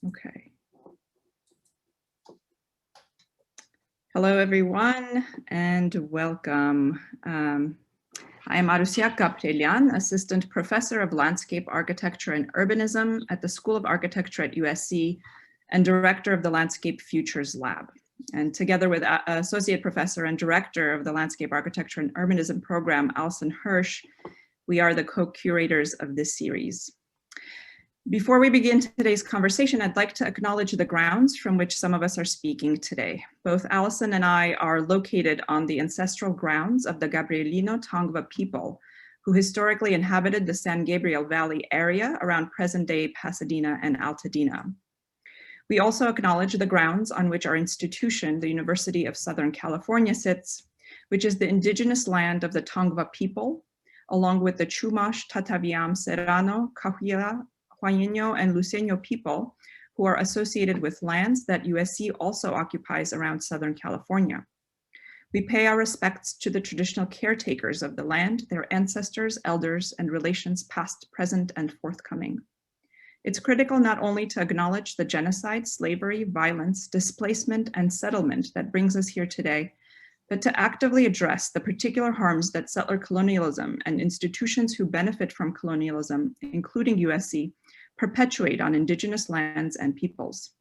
Okay. Hello, everyone, and welcome. I am Marusia Kaptelian, Assistant Professor of Landscape Architecture and Urbanism at the School of Architecture at USC and Director of the Landscape Futures Lab. And together with Associate Professor and Director of the Landscape Architecture and Urbanism Program, Alison Hirsch, we are the co-curators of this series. Before we begin today's conversation, I'd like to acknowledge the grounds from which some of us are speaking today. Both Alison and I are located on the ancestral grounds of the Gabrielino Tongva people, who historically inhabited the San Gabriel Valley area around present-day Pasadena and Altadena. We also acknowledge the grounds on which our institution, the University of Southern California, sits, which is the indigenous land of the Tongva people, along with the Chumash, Tataviam, Serrano, Cahuilla, Huayño, and Luceño people who are associated with lands that USC also occupies around Southern California. We pay our respects to the traditional caretakers of the land, their ancestors, elders, and relations past, present, and forthcoming. It's critical not only to acknowledge the genocide, slavery, violence, displacement, and settlement that brings us here today, but to actively address the particular harms that settler colonialism and institutions who benefit from colonialism, including USC, perpetuate on indigenous lands and peoples.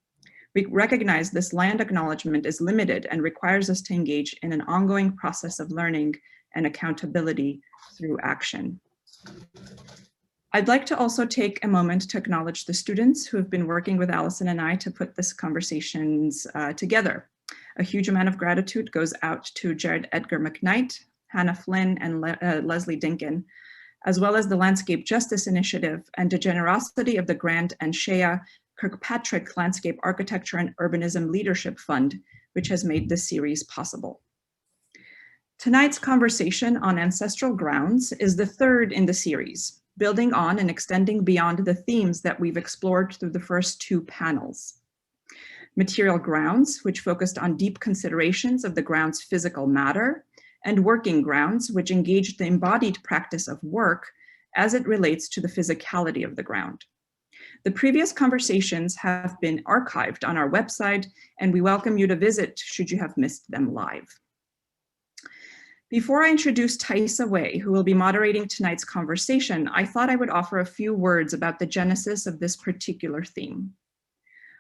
We recognize this land acknowledgement is limited and requires us to engage in an ongoing process of learning and accountability through action. I'd like to also take a moment to acknowledge the students who have been working with Alison and I to put this conversations together. A huge amount of gratitude goes out to Jared Edgar McKnight, Hannah Flynn, and Leslie Dinkin, as well as the Landscape Justice Initiative and the generosity of the Grant and Shea Kirkpatrick Landscape Architecture and Urbanism Leadership Fund, which has made this series possible. Tonight's conversation on ancestral grounds is the third in the series, building on and extending beyond the themes that we've explored through the first two panels. Material grounds, which focused on deep considerations of the ground's physical matter, and working grounds, which engaged the embodied practice of work as it relates to the physicality of the ground. The previous conversations have been archived on our website, and we welcome you to visit should you have missed them live. Before I introduce THAISA Wei, who will be moderating tonight's conversation, I thought I would offer a few words about the genesis of this particular theme.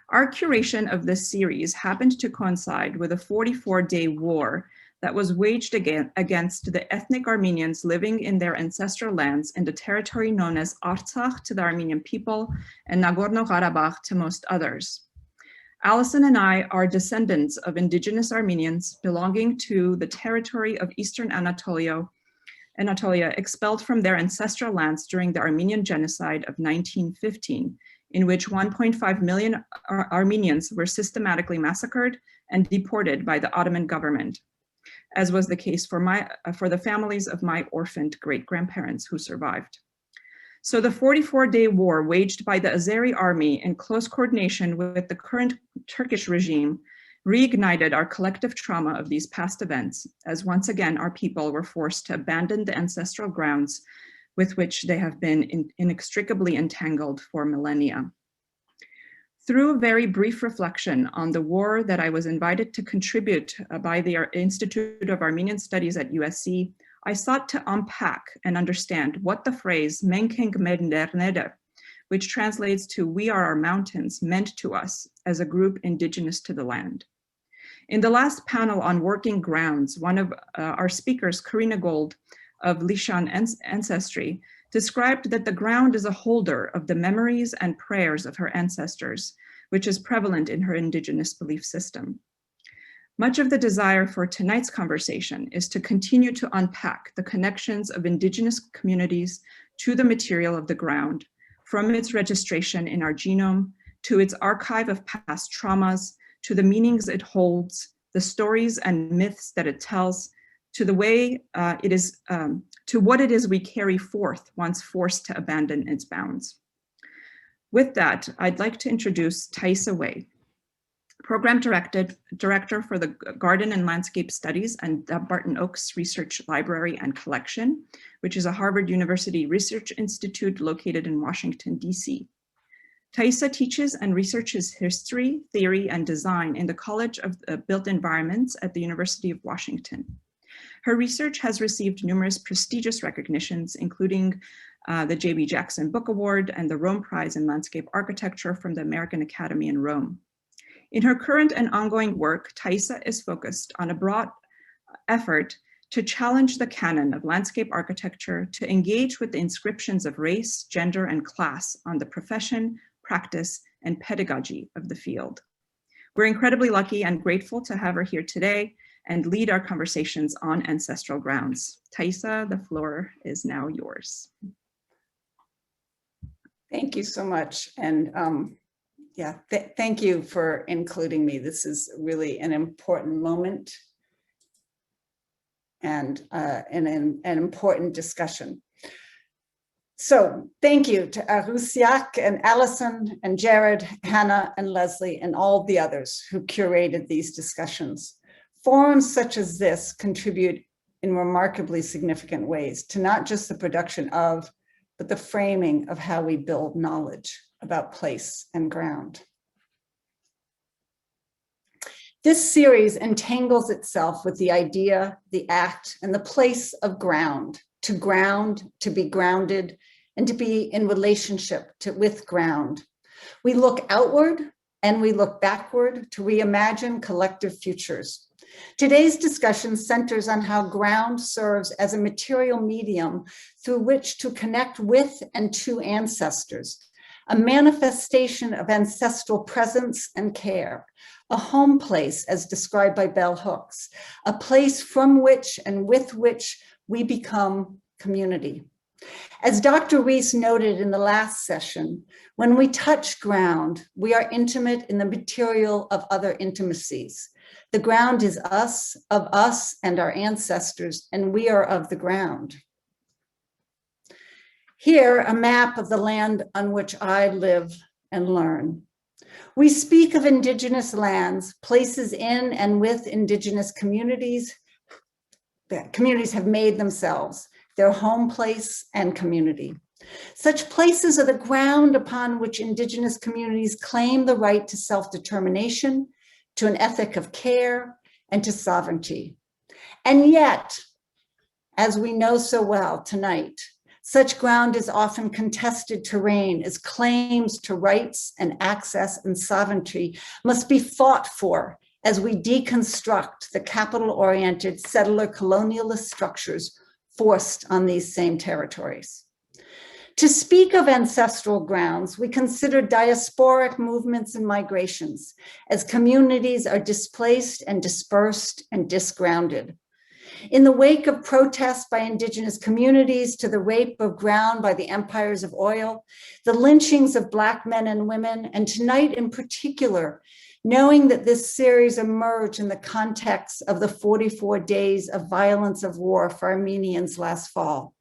Our curation of this series happened to coincide with a 44-day war that was waged against the ethnic Armenians living in their ancestral lands in the territory known as Artsakh to the Armenian people and Nagorno-Karabakh to most others. Alison and I are descendants of indigenous Armenians belonging to the territory of Eastern Anatolia, expelled from their ancestral lands during the Armenian genocide of 1915, in which 1.5 million Armenians were systematically massacred and deported by the Ottoman government, as was the case for the families of my orphaned great-grandparents who survived. So the 44-day war waged by the Azeri army in close coordination with the current Turkish regime reignited our collective trauma of these past events, as once again our people were forced to abandon the ancestral grounds with which they have been inextricably entangled for millennia. Through a very brief reflection on the war that I was invited to contribute by the Institute of Armenian Studies at USC, I sought to unpack and understand what the phrase "Menkeng Medernede," which translates to "we are our mountains," meant to us as a group indigenous to the land. In the last panel on working grounds, one of our speakers, Karina Gold of Lishan Ancestry, described that the ground is a holder of the memories and prayers of her ancestors, which is prevalent in her indigenous belief system. Much of the desire for tonight's conversation is to continue to unpack the connections of indigenous communities to the material of the ground, from its registration in our genome, to its archive of past traumas, to the meanings it holds, the stories and myths that it tells, to the way to what it is we carry forth once forced to abandon its bounds. With that, I'd like to introduce THAISA Wei, Program Director for the Garden and Landscape Studies and Dumbarton Oaks Research Library and Collection, which is a Harvard University Research Institute located in Washington, DC. THAISA teaches and researches history, theory, and design in the College of Built Environments at the University of Washington. Her research has received numerous prestigious recognitions, including the J.B. Jackson Book Award and the Rome Prize in Landscape Architecture from the American Academy in Rome. In her current and ongoing work, THAISA is focused on a broad effort to challenge the canon of landscape architecture, to engage with the inscriptions of race, gender, and class on the profession, practice, and pedagogy of the field. We're incredibly lucky and grateful to have her here today and lead our conversations on ancestral grounds. THAISA, the floor is now yours. Thank you so much. And thank you for including me. This is really an important moment and an important discussion. So thank you to Arusiak and Allison and Jared, Hannah and Leslie and all the others who curated these discussions. Forums such as this contribute in remarkably significant ways to not just the production of, but the framing of how we build knowledge about place and ground. This series entangles itself with the idea, the act, and the place of ground, to be grounded, and to be in relationship with ground. We look outward and we look backward to reimagine collective futures. Today's discussion centers on how ground serves as a material medium through which to connect with and to ancestors, a manifestation of ancestral presence and care, a home place as described by bell hooks, a place from which and with which we become community. As Dr. Rees noted in the last session, when we touch ground, we are intimate in the material of other intimacies. The ground is us, of us and our ancestors, and we are of the ground. Here, a map of the land on which I live and learn. We speak of indigenous lands, places in and with indigenous communities that communities have made themselves, their home place and community. Such places are the ground upon which indigenous communities claim the right to self-determination, to an ethic of care, and to sovereignty. And yet, as we know so well tonight, such ground is often contested terrain as claims to rights and access and sovereignty must be fought for as we deconstruct the capital-oriented settler colonialist structures forced on these same territories. To speak of ancestral grounds, we consider diasporic movements and migrations as communities are displaced and dispersed and disgrounded. In the wake of protests by indigenous communities to the rape of ground by the empires of oil, the lynchings of Black men and women, and tonight in particular, knowing that this series emerged in the context of the 44 days of violence of war for Armenians last fall,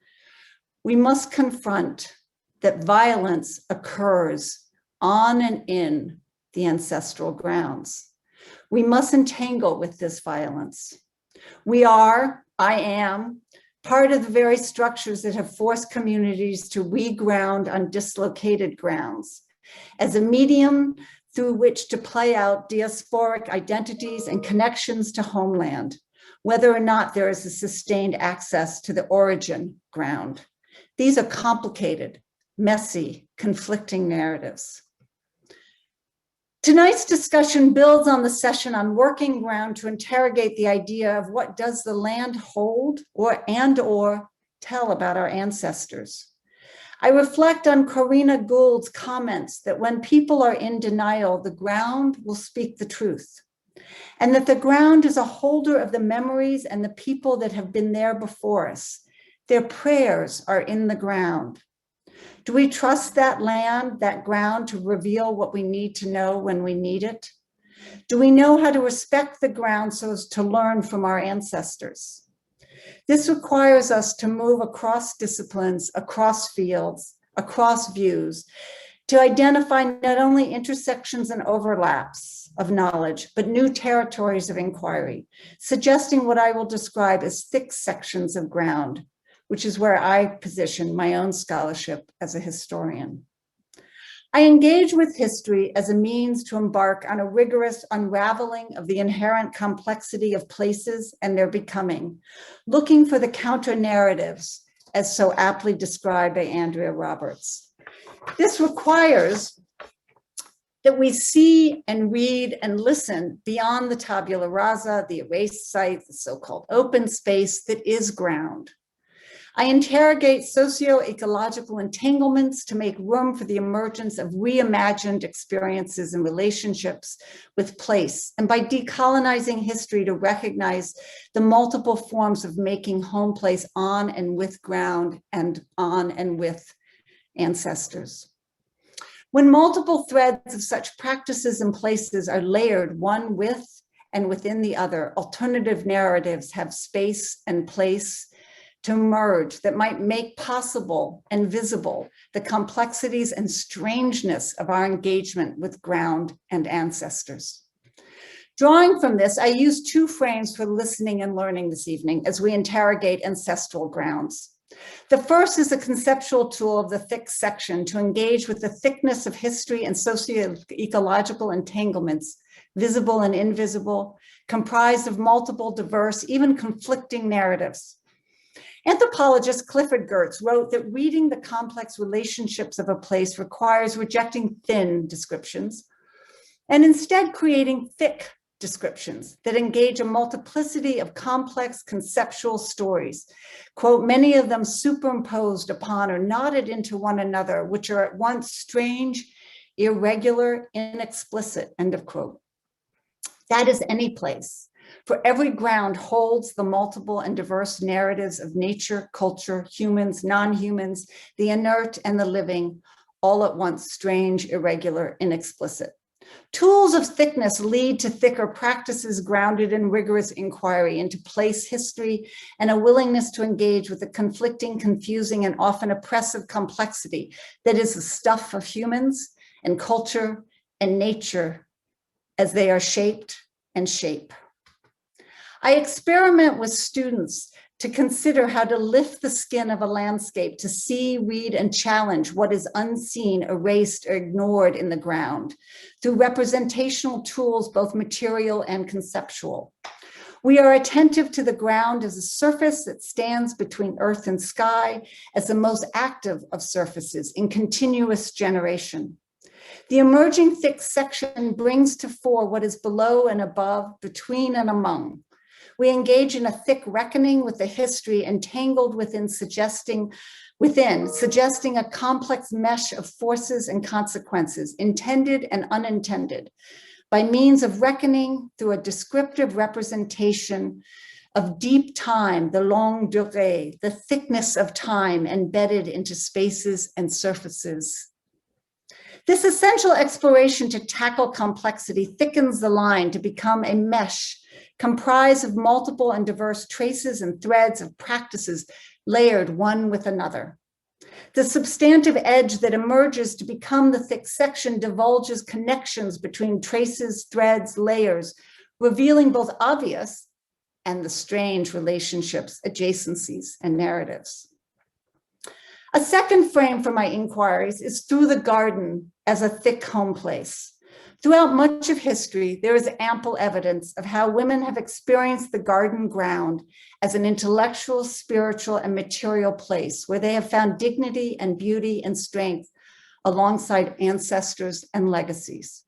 we must confront that violence occurs on and in the ancestral grounds. We must entangle with this violence. I am, part of the very structures that have forced communities to reground on dislocated grounds as a medium through which to play out diasporic identities and connections to homeland, whether or not there is a sustained access to the origin ground. These are complicated, messy, conflicting narratives. Tonight's discussion builds on the session on working ground to interrogate the idea of what does the land hold or tell about our ancestors. I reflect on Corina Gould's comments that when people are in denial, the ground will speak the truth, and that the ground is a holder of the memories and the people that have been there before us. Their prayers are in the ground. Do we trust that land, that ground, to reveal what we need to know when we need it? Do we know how to respect the ground so as to learn from our ancestors? This requires us to move across disciplines, across fields, across views, to identify not only intersections and overlaps of knowledge, but new territories of inquiry, suggesting what I will describe as thick sections of ground, which is where I position my own scholarship as a historian. I engage with history as a means to embark on a rigorous unraveling of the inherent complexity of places and their becoming, looking for the counter-narratives, as so aptly described by Andrea Roberts. This requires that we see and read and listen beyond the tabula rasa, the erased site, the so-called open space that is ground. I interrogate socio-ecological entanglements to make room for the emergence of reimagined experiences and relationships with place, and by decolonizing history to recognize the multiple forms of making home place on and with ground and on and with ancestors. When multiple threads of such practices and places are layered one with and within the other, alternative narratives have space and place to emerge that might make possible and visible the complexities and strangeness of our engagement with ground and ancestors. Drawing from this, I use two frames for listening and learning this evening as we interrogate ancestral grounds. The first is a conceptual tool of the thick section to engage with the thickness of history and socio-ecological entanglements, visible and invisible, comprised of multiple, diverse, even conflicting narratives. Anthropologist Clifford Geertz wrote that reading the complex relationships of a place requires rejecting thin descriptions and instead creating thick descriptions that engage a multiplicity of complex conceptual stories, quote, many of them superimposed upon or knotted into one another, which are at once strange, irregular, inexplicit, end of quote. That is any place. For every ground holds the multiple and diverse narratives of nature, culture, humans, non-humans, the inert and the living, all at once strange, irregular, inexplicit. Tools of thickness lead to thicker practices grounded in rigorous inquiry into place history and a willingness to engage with the conflicting, confusing, and often oppressive complexity that is the stuff of humans and culture and nature as they are shaped and shape. I experiment with students to consider how to lift the skin of a landscape to see, read, and challenge what is unseen, erased, or ignored in the ground through representational tools, both material and conceptual. We are attentive to the ground as a surface that stands between earth and sky, as the most active of surfaces in continuous generation. The emerging thick section brings to fore what is below and above, between and among. We engage in a thick reckoning with the history entangled within, suggesting a complex mesh of forces and consequences, intended and unintended, by means of reckoning through a descriptive representation of deep time, the longue durée, the thickness of time embedded into spaces and surfaces. This essential exploration to tackle complexity thickens the line to become a mesh comprised of multiple and diverse traces and threads of practices layered one with another. The substantive edge that emerges to become the thick section divulges connections between traces, threads, layers, revealing both obvious and the strange relationships, adjacencies, and narratives. A second frame for my inquiries is through the garden as a thick home place. Throughout much of history, there is ample evidence of how women have experienced the garden ground as an intellectual, spiritual, and material place where they have found dignity and beauty and strength alongside ancestors and legacies.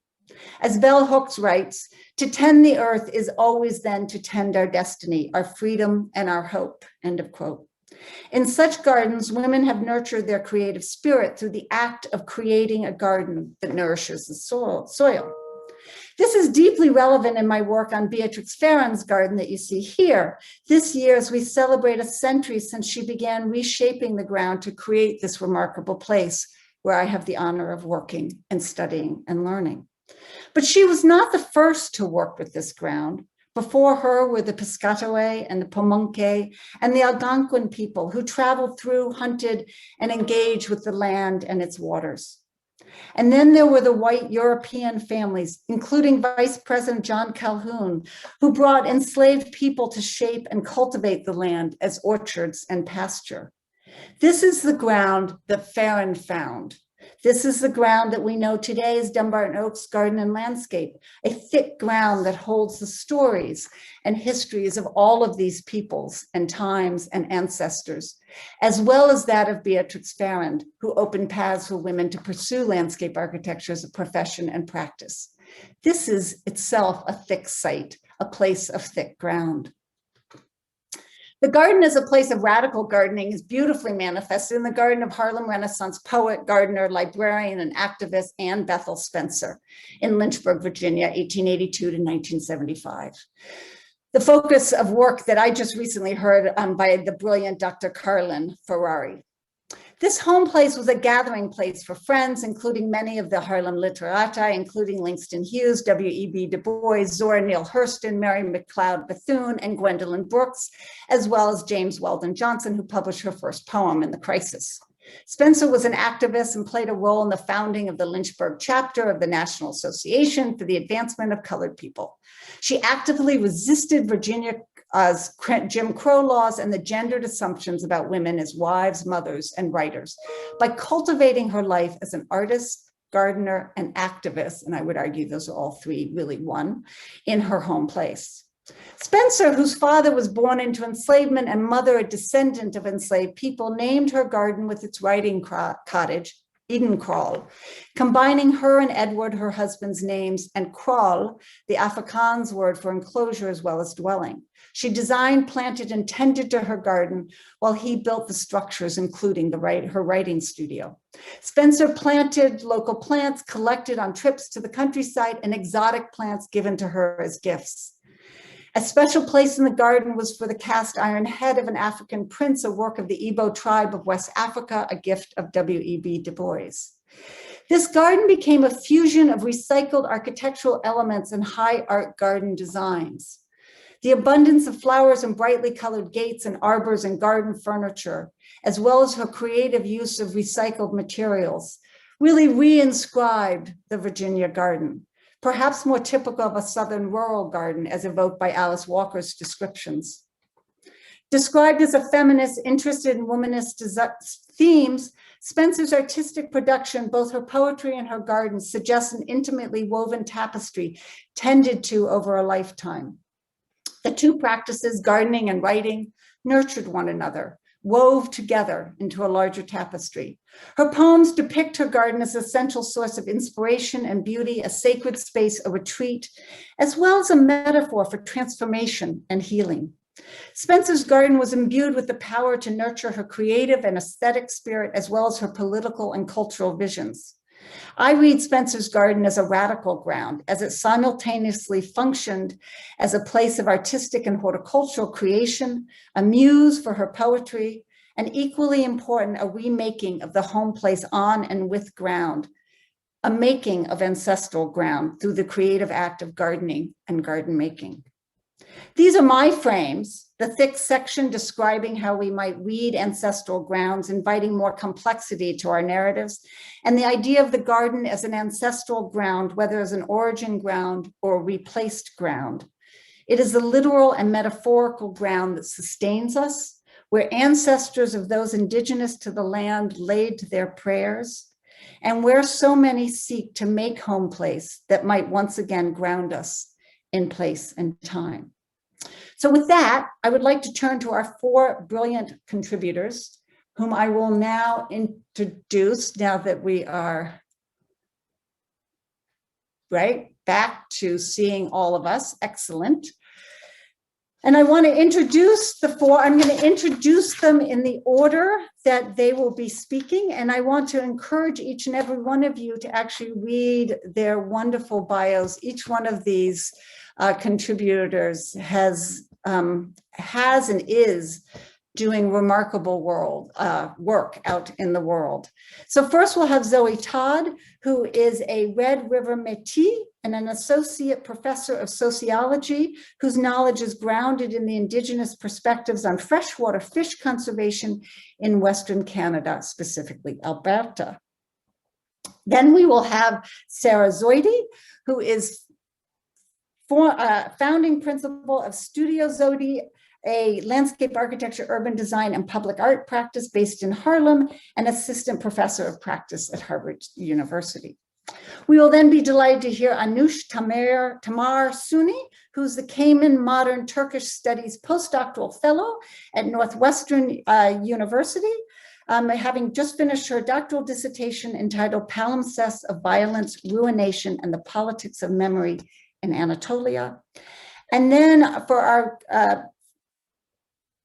As Bell Hooks writes, to tend the earth is always then to tend our destiny, our freedom, and our hope, end of quote. In such gardens, women have nurtured their creative spirit through the act of creating a garden that nourishes the soil. This is deeply relevant in my work on Beatrix Farron's garden that you see here. This year, as we celebrate a century since she began reshaping the ground to create this remarkable place where I have the honor of working and studying and learning. But she was not the first to work with this ground. Before her were the Piscataway and the Pamunkey and the Algonquin people who traveled through, hunted, and engaged with the land and its waters. And then there were the white European families, including Vice President John Calhoun, who brought enslaved people to shape and cultivate the land as orchards and pasture. This is the ground that Farron found. This is the ground that we know today as Dumbarton Oaks Garden and Landscape, a thick ground that holds the stories and histories of all of these peoples and times and ancestors, as well as that of Beatrix Farrand, who opened paths for women to pursue landscape architecture as a profession and practice. This is itself a thick site, a place of thick ground. The garden as a place of radical gardening is beautifully manifested in the garden of Harlem Renaissance poet, gardener, librarian, and activist Anne Bethel Spencer in Lynchburg, Virginia, 1882 to 1975. The focus of work that I just recently heard by the brilliant Dr. Carlin Ferrari. This home place was a gathering place for friends, including many of the Harlem literati, including Langston Hughes, W.E.B. Du Bois, Zora Neale Hurston, Mary McLeod Bethune, and Gwendolyn Brooks, as well as James Weldon Johnson, who published her first poem in The Crisis. Spencer was an activist and played a role in the founding of the Lynchburg chapter of the National Association for the Advancement of Colored People. She actively resisted Virginia's Jim Crow laws and the gendered assumptions about women as wives, mothers, and writers by cultivating her life as an artist, gardener, and activist, and I would argue those are all three really one, in her home place. Spencer, whose father was born into enslavement and mother a descendant of enslaved people, named her garden with its writing cottage, Eden Crawl, combining her and Edward, her husband's names, and Crawl, the Afrikaans word for enclosure as well as dwelling. She designed, planted, and tended to her garden while he built the structures, including her writing studio. Spencer planted local plants collected on trips to the countryside and exotic plants given to her as gifts. A special place in the garden was for the cast iron head of an African prince, a work of the Igbo tribe of West Africa, a gift of W.E.B. Du Bois. This garden became a fusion of recycled architectural elements and high art garden designs. The abundance of flowers and brightly colored gates and arbors and garden furniture, as well as her creative use of recycled materials, really re-inscribed the Virginia garden, perhaps more typical of a Southern rural garden as evoked by Alice Walker's descriptions. Described as a feminist interested in womanist themes, Spencer's artistic production, both her poetry and her garden, suggests an intimately woven tapestry tended to over a lifetime. The two practices, gardening and writing, nurtured one another, wove together into a larger tapestry. Her poems depict her garden as a central source of inspiration and beauty, a sacred space, a retreat, as well as a metaphor for transformation and healing. Spencer's garden was imbued with the power to nurture her creative and aesthetic spirit, as well as her political and cultural visions. I read Spencer's garden as a radical ground, as it simultaneously functioned as a place of artistic and horticultural creation, a muse for her poetry, and equally important, a remaking of the home place on and with ground, a making of ancestral ground through the creative act of gardening and garden making. These are my frames, the thick section describing how we might read ancestral grounds, inviting more complexity to our narratives, and the idea of the garden as an ancestral ground, whether as an origin ground or replaced ground. It is the literal and metaphorical ground that sustains us, where ancestors of those indigenous to the land laid their prayers, and where so many seek to make home place that might once again ground us in place and time. So with that, I would like to turn to our four brilliant contributors, whom I will now introduce now that we are back to seeing all of us. Excellent. And I want to introduce the four. I'm going to introduce them in the order that they will be speaking. And I want to encourage each and every one of you to actually read their wonderful bios. Each one of these contributors has and is doing remarkable work out in the world. So first we'll have Zoe Todd, who is a Red River Métis and an associate professor of sociology, whose knowledge is grounded in the indigenous perspectives on freshwater fish conservation in Western Canada, specifically Alberta. Then we will have Sarah Zordi, who is founding principal of Studio Zordi, a landscape architecture, urban design, and public art practice based in Harlem, and assistant professor of practice at Harvard University. We will then be delighted to hear Anush Tamar Suni, who's the Cayman Modern Turkish Studies postdoctoral fellow at Northwestern University, having just finished her doctoral dissertation entitled Palimpsests of Violence, Ruination, and the Politics of Memory in Anatolia. And then for our,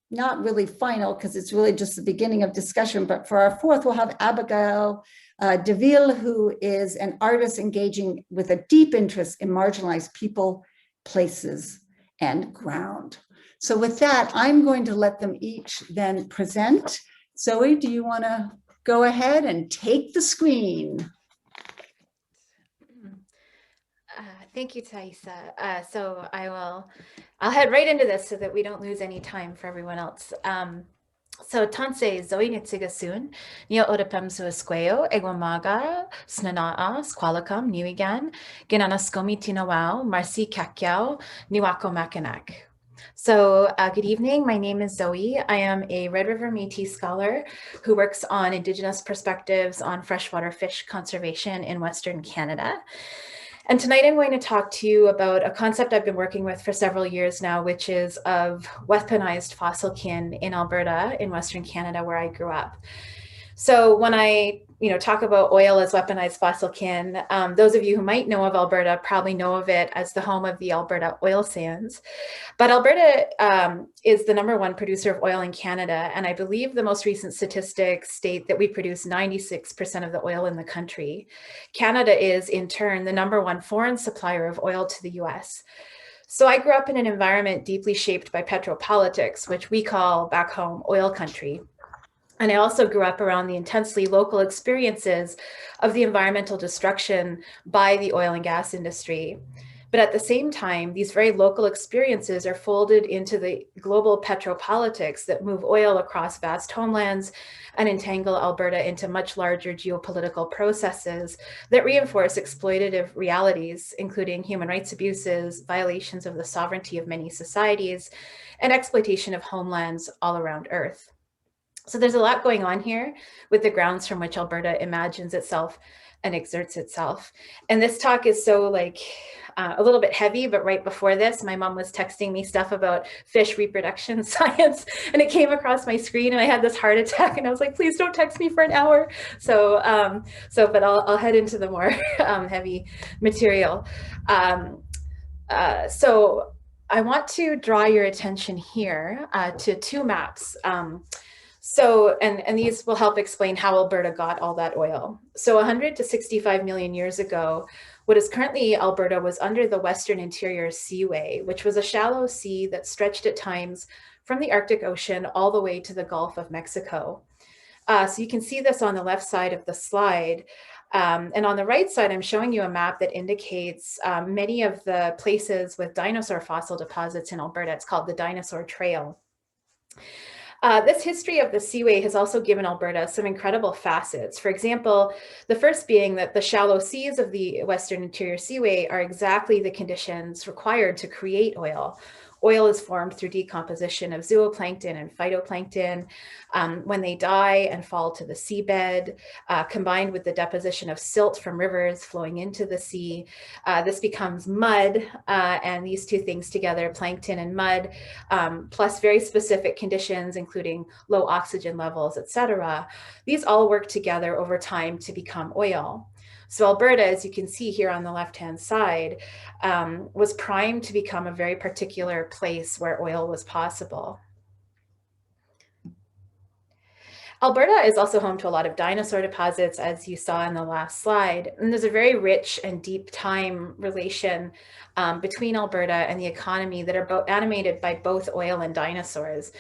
not really final, because it's really just the beginning of discussion, but for our fourth, we'll have Abigail Deville, who is an artist engaging with a deep interest in marginalized people, places, and ground. So with that, I'm going to let them each then present. Zoe, do you want to go ahead and take the screen? Thank you, THAISA. So I'll head right into this so that we don't lose any time for everyone else. So tanse Zoe Nitsigasun, Nio Odapem Suesqueo, Egwamaga, Snanaa, Squalacum, Niwigan, Ginanaskomi Tinawao, Marci Kakyao, Niwako Makanak. So good evening, my name is Zoe. I am a Red River Métis scholar who works on Indigenous perspectives on freshwater fish conservation in Western Canada. And tonight I'm going to talk to you about a concept I've been working with for several years now, which is of weaponized fossil kin in Alberta, in Western Canada, where I grew up. So when I talk about oil as weaponized fossil kin, those of you who might know of Alberta probably know of it as the home of the Alberta oil sands. But Alberta is the #1 producer of oil in Canada, and I believe the most recent statistics state that we produce 96% of the oil in the country. Canada is, in turn, the #1 foreign supplier of oil to the US. So I grew up in an environment deeply shaped by petropolitics, which we call back home oil country. And I also grew up around the intensely local experiences of the environmental destruction by the oil and gas industry. But at the same time, these very local experiences are folded into the global petropolitics that move oil across vast homelands and entangle Alberta into much larger geopolitical processes that reinforce exploitative realities, including human rights abuses, violations of the sovereignty of many societies, and exploitation of homelands all around Earth. So there's a lot going on here with the grounds from which Alberta imagines itself and exerts itself. And this talk is so a little bit heavy, but right before this, my mom was texting me stuff about fish reproduction science, and it came across my screen and I had this heart attack and I was like, please don't text me for an hour. So, but I'll head into the more heavy material. So I want to draw your attention here to two maps. And these will help explain how Alberta got all that oil. So 100 to 65 million years ago, what is currently Alberta was under the Western Interior Seaway, which was a shallow sea that stretched at times from the Arctic Ocean all the way to the Gulf of Mexico. So you can see this on the left side of the slide. And on the right side, I'm showing you a map that indicates many of the places with dinosaur fossil deposits in Alberta. It's called the Dinosaur Trail. This history of the seaway has also given Alberta some incredible facets. For example, the first being that the shallow seas of the Western Interior Seaway are exactly the conditions required to create oil. Oil is formed through decomposition of zooplankton and phytoplankton when they die and fall to the seabed, combined with the deposition of silt from rivers flowing into the sea. This becomes mud, and these two things together, plankton and mud, plus very specific conditions, including low oxygen levels, etc. These all work together over time to become oil. So Alberta, as you can see here on the left-hand side, was primed to become a very particular place where oil was possible. Alberta is also home to a lot of dinosaur deposits, as you saw in the last slide. And there's a very rich and deep time relation between Alberta and the economy that are animated by both oil and dinosaurs.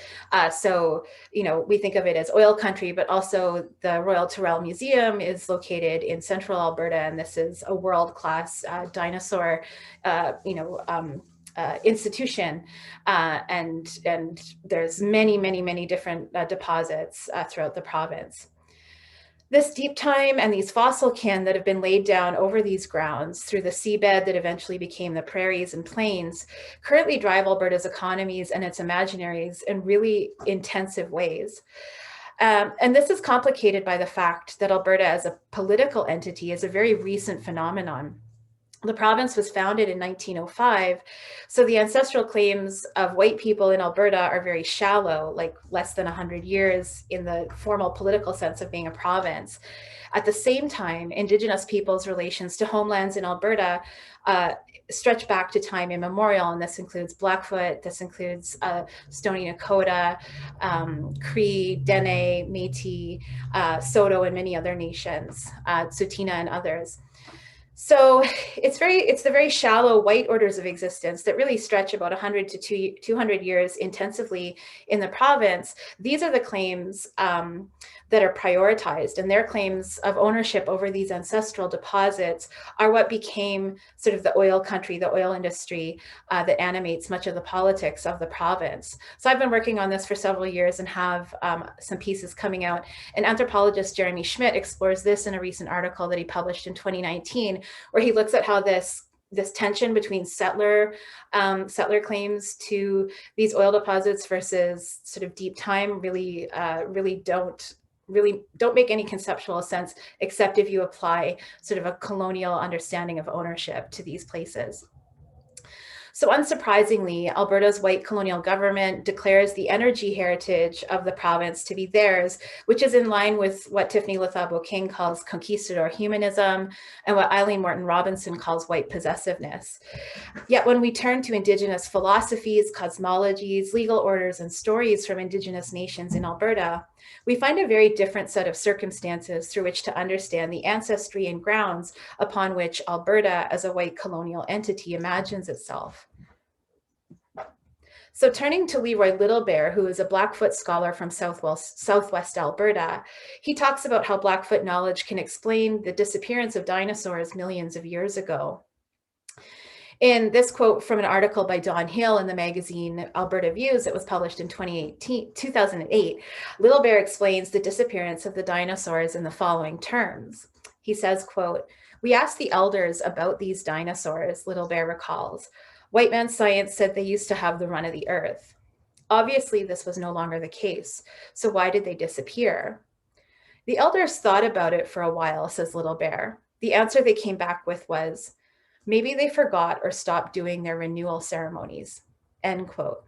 So, we think of it as oil country, but also the Royal Tyrrell Museum is located in central Alberta, and this is a world-class dinosaur, institution, and there's many different deposits throughout the province. This deep time and these fossil kin that have been laid down over these grounds through the seabed that eventually became the prairies and plains currently drive Alberta's economies and its imaginaries in really intensive ways. And this is complicated by the fact that Alberta as a political entity is a very recent phenomenon. The province was founded in 1905, so the ancestral claims of white people in Alberta are very shallow, like less than 100 years in the formal political sense of being a province. At the same time, Indigenous peoples' relations to homelands in Alberta stretch back to time immemorial, and this includes Blackfoot, this includes Stoney Nakoda, Cree, Dene, Métis, Saulteaux, and many other nations, Tsuut'ina and others. So it's the very shallow white orders of existence that really stretch about 100 to 200 years intensively in the province. These are the claims that are prioritized, and their claims of ownership over these ancestral deposits are what became sort of the oil country, the oil industry that animates much of the politics of the province. So I've been working on this for several years and have some pieces coming out. And anthropologist Jeremy Schmidt explores this in a recent article that he published in 2019, where he looks at how this tension between settler claims to these oil deposits versus sort of deep time really don't make any conceptual sense, except if you apply sort of a colonial understanding of ownership to these places. So unsurprisingly, Alberta's white colonial government declares the energy heritage of the province to be theirs, which is in line with what Tiffany Lithabo-King calls conquistador humanism and what Eileen Morton Robinson calls white possessiveness. Yet when we turn to Indigenous philosophies, cosmologies, legal orders, and stories from Indigenous nations in Alberta, we find a very different set of circumstances through which to understand the ancestry and grounds upon which Alberta as a white colonial entity imagines itself. So turning to Leroy Littlebear, who is a Blackfoot scholar from Southwest Alberta, he talks about how Blackfoot knowledge can explain the disappearance of dinosaurs millions of years ago. In this quote from an article by Don Hill in the magazine Alberta Views that was published in 2008, Littlebear explains the disappearance of the dinosaurs in the following terms. He says, quote, "We asked the elders about these dinosaurs," Littlebear recalls. "White man's science said they used to have the run of the earth. Obviously, this was no longer the case. So why did they disappear? The elders thought about it for a while," says Littlebear. "The answer they came back with was, maybe they forgot or stopped doing their renewal ceremonies," end quote.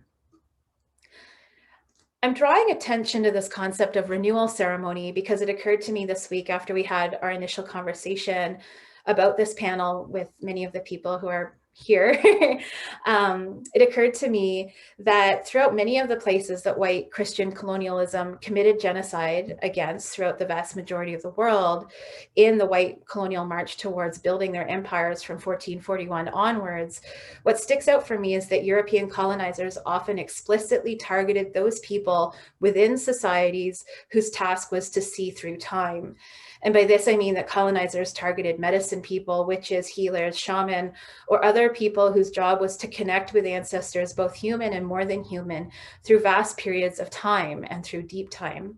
I'm drawing attention to this concept of renewal ceremony because it occurred to me this week after we had our initial conversation about this panel with many of the people who are here. It occurred to me that throughout many of the places that white Christian colonialism committed genocide against throughout the vast majority of the world in the white colonial march towards building their empires from 1441 onwards, what sticks out for me is that European colonizers often explicitly targeted those people within societies whose task was to see through time. And by this, I mean that colonizers targeted medicine people, witches, healers, shaman, or other people whose job was to connect with ancestors, both human and more than human, through vast periods of time and through deep time.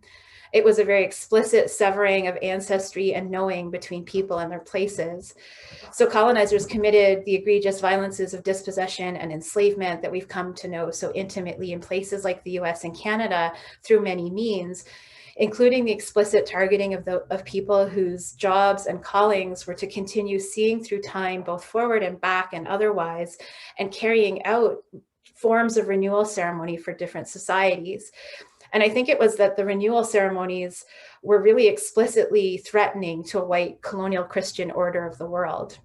It was a very explicit severing of ancestry and knowing between people and their places. So colonizers committed the egregious violences of dispossession and enslavement that we've come to know so intimately in places like the US and Canada through many means, including the explicit targeting of people whose jobs and callings were to continue seeing through time, both forward and back and otherwise, and carrying out forms of renewal ceremony for different societies. And I think it was that the renewal ceremonies were really explicitly threatening to a white colonial Christian order of the world.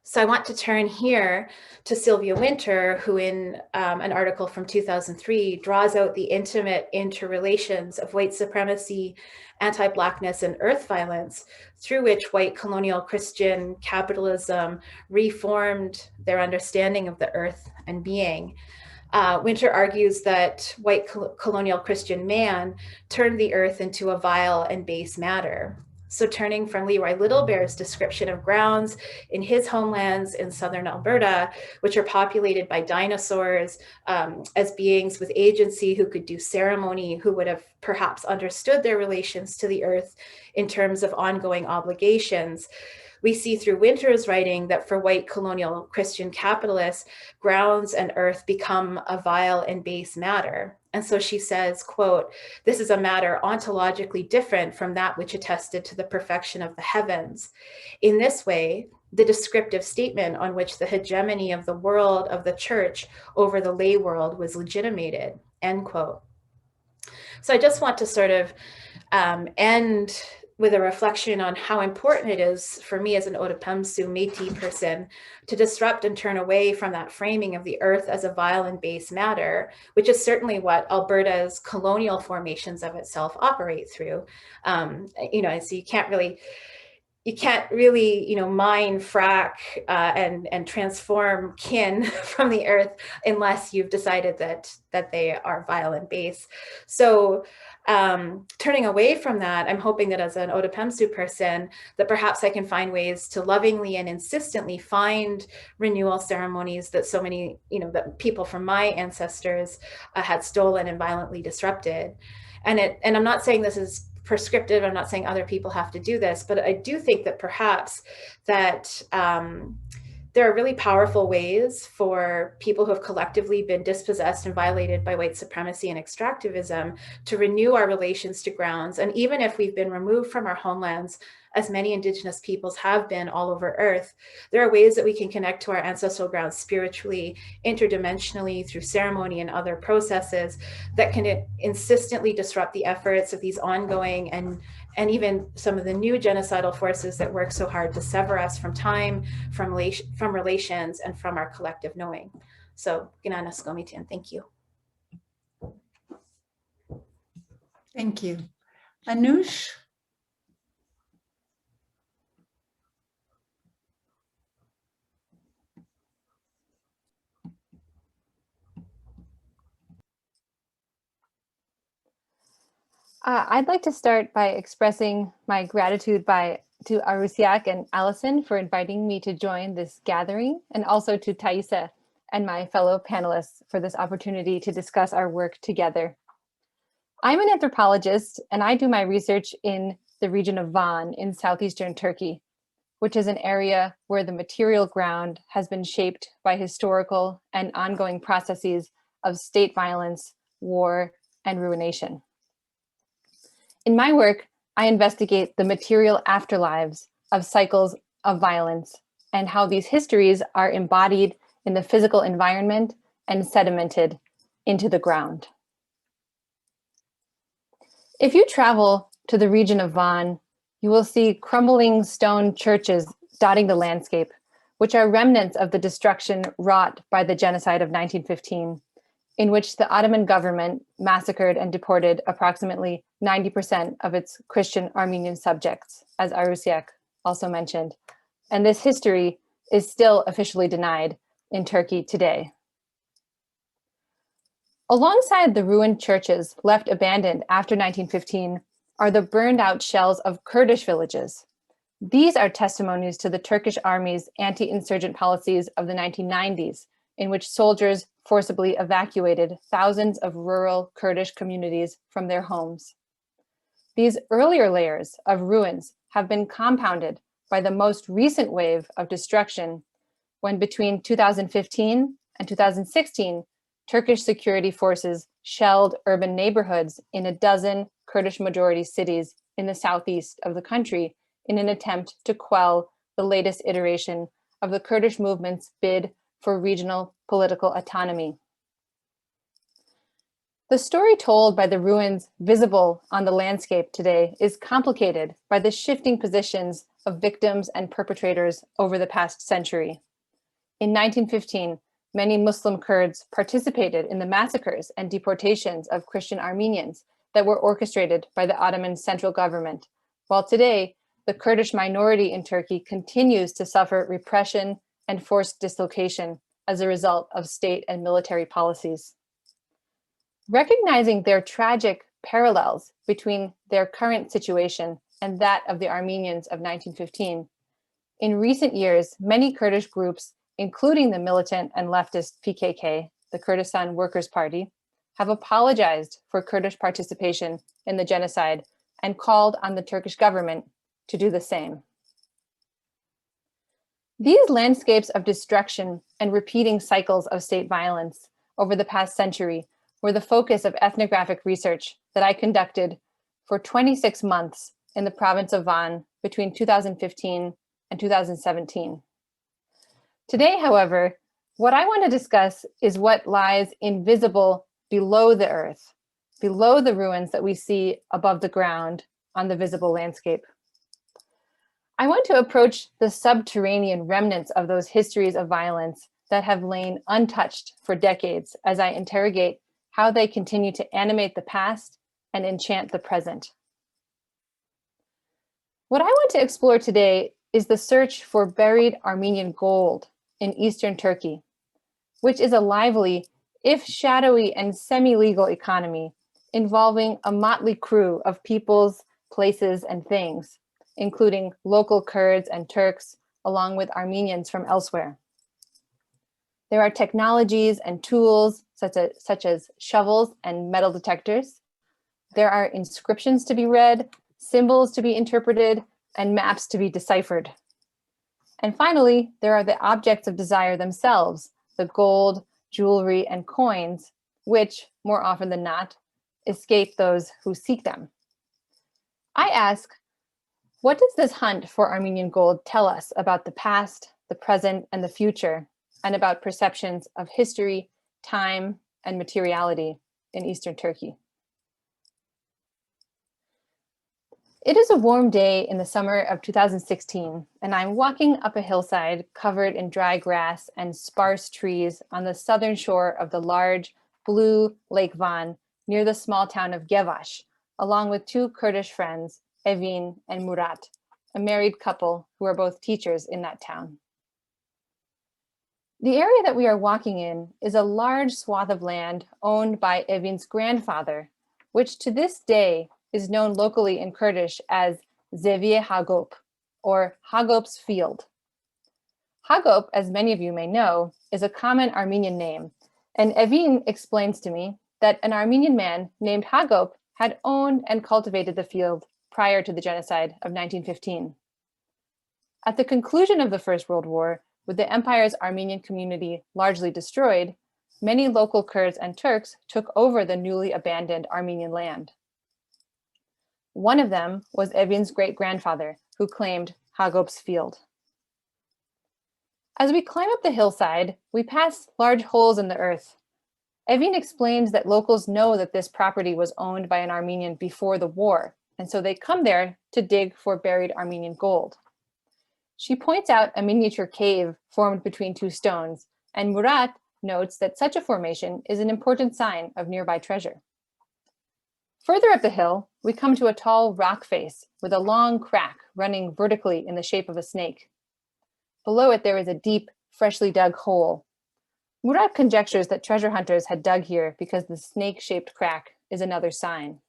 So I want to turn here to Sylvia Winter, who in an article from 2003 draws out the intimate interrelations of white supremacy, anti-Blackness, and earth violence through which white colonial Christian capitalism reformed their understanding of the earth and being. Winter argues that white colonial Christian man turned the earth into a vile and base matter. So turning from Leroy Littlebear's description of grounds in his homelands in southern Alberta, which are populated by dinosaurs, as beings with agency who could do ceremony, who would have perhaps understood their relations to the earth in terms of ongoing obligations, we see through Winter's writing that for white colonial Christian capitalists, grounds and earth become a vile and base matter. And so she says, quote, "This is a matter ontologically different from that which attested to the perfection of the heavens. In this way, the descriptive statement on which the hegemony of the world of the church over the lay world was legitimated," end quote. So I just want to sort of end with a reflection on how important it is for me as an Otapemsu Métis person to disrupt and turn away from that framing of the earth as a vile and base matter, which is certainly what Alberta's colonial formations of itself operate through. So you can't really, mine, frack, and transform kin from the earth unless you've decided that they are vile and base. So turning away from that, I'm hoping that as an Otapemsu person, that perhaps I can find ways to lovingly and insistently find renewal ceremonies that so many, that people from my ancestors had stolen and violently disrupted. And I'm not saying this is prescriptive. I'm not saying other people have to do this, but I do think that perhaps that there are really powerful ways for people who have collectively been dispossessed and violated by white supremacy and extractivism to renew our relations to grounds. And even if we've been removed from our homelands, as many indigenous peoples have been all over Earth, there are ways that we can connect to our ancestral grounds spiritually, interdimensionally, through ceremony and other processes that can insistently disrupt the efforts of these ongoing and even some of the new genocidal forces that work so hard to sever us from time, from relations, and from our collective knowing. So, Ginanas Gomitian, thank you. Thank you. Anush? I'd like to start by expressing my gratitude to Arusiak and Allison for inviting me to join this gathering, and also to THAISA and my fellow panelists for this opportunity to discuss our work together. I'm an anthropologist, and I do my research in the region of Van in southeastern Turkey, which is an area where the material ground has been shaped by historical and ongoing processes of state violence, war, and ruination. In my work, I investigate the material afterlives of cycles of violence and how these histories are embodied in the physical environment and sedimented into the ground. If you travel to the region of Van, you will see crumbling stone churches dotting the landscape, which are remnants of the destruction wrought by the genocide of 1915, in which the Ottoman government massacred and deported approximately 90% of its Christian Armenian subjects, as Arusiak also mentioned. And this history is still officially denied in Turkey today. Alongside the ruined churches left abandoned after 1915 are the burned out shells of Kurdish villages. These are testimonies to the Turkish army's anti-insurgent policies of the 1990s, in which soldiers forcibly evacuated thousands of rural Kurdish communities from their homes. These earlier layers of ruins have been compounded by the most recent wave of destruction when between 2015 and 2016, Turkish security forces shelled urban neighborhoods in a dozen Kurdish majority cities in the southeast of the country in an attempt to quell the latest iteration of the Kurdish movement's bid for regional political autonomy. The story told by the ruins visible on the landscape today is complicated by the shifting positions of victims and perpetrators over the past century. In 1915, many Muslim Kurds participated in the massacres and deportations of Christian Armenians that were orchestrated by the Ottoman central government, while today, the Kurdish minority in Turkey continues to suffer repression and forced dislocation as a result of state and military policies. Recognizing their tragic parallels between their current situation and that of the Armenians of 1915. In recent years, many Kurdish groups, including the militant and leftist PKK, the Kurdistan Workers' Party, have apologized for Kurdish participation in the genocide and called on the Turkish government to do the same. These landscapes of destruction and repeating cycles of state violence over the past century were the focus of ethnographic research that I conducted for 26 months in the province of Van between 2015 and 2017. Today, however, what I want to discuss is what lies invisible below the earth, below the ruins that we see above the ground on the visible landscape. I want to approach the subterranean remnants of those histories of violence that have lain untouched for decades as I interrogate how they continue to animate the past and enchant the present. What I want to explore today is the search for buried Armenian gold in Eastern Turkey, which is a lively, if shadowy and semi-legal economy involving a motley crew of peoples, places, and things, including local Kurds and Turks, along with Armenians from elsewhere. There are technologies and tools such as shovels and metal detectors. There are inscriptions to be read, symbols to be interpreted, and maps to be deciphered. And finally, there are the objects of desire themselves, the gold, jewelry, and coins, which, more often than not, escape those who seek them. I ask, what does this hunt for Armenian gold tell us about the past, the present, and the future, and about perceptions of history, time, and materiality in Eastern Turkey? It is a warm day in the summer of 2016, and I'm walking up a hillside covered in dry grass and sparse trees on the southern shore of the large blue Lake Van near the small town of Gevash, along with two Kurdish friends, Evin and Murat, a married couple who are both teachers in that town. The area that we are walking in is a large swath of land owned by Evin's grandfather, which to this day is known locally in Kurdish as Zeviye Hagop, or Hagop's Field. Hagop, as many of you may know, is a common Armenian name, and Evin explains to me that an Armenian man named Hagop had owned and cultivated the field prior to the genocide of 1915. At the conclusion of the First World War, with the empire's Armenian community largely destroyed, many local Kurds and Turks took over the newly abandoned Armenian land. One of them was Evin's great-grandfather, who claimed Hagop's Field. As we climb up the hillside, we pass large holes in the earth. Evin explains that locals know that this property was owned by an Armenian before the war, and so they come there to dig for buried Armenian gold. She points out a miniature cave formed between two stones, and Murat notes that such a formation is an important sign of nearby treasure. Further up the hill, we come to a tall rock face with a long crack running vertically in the shape of a snake. Below it, there is a deep, freshly dug hole. Murat conjectures that treasure hunters had dug here because the snake-shaped crack is another sign.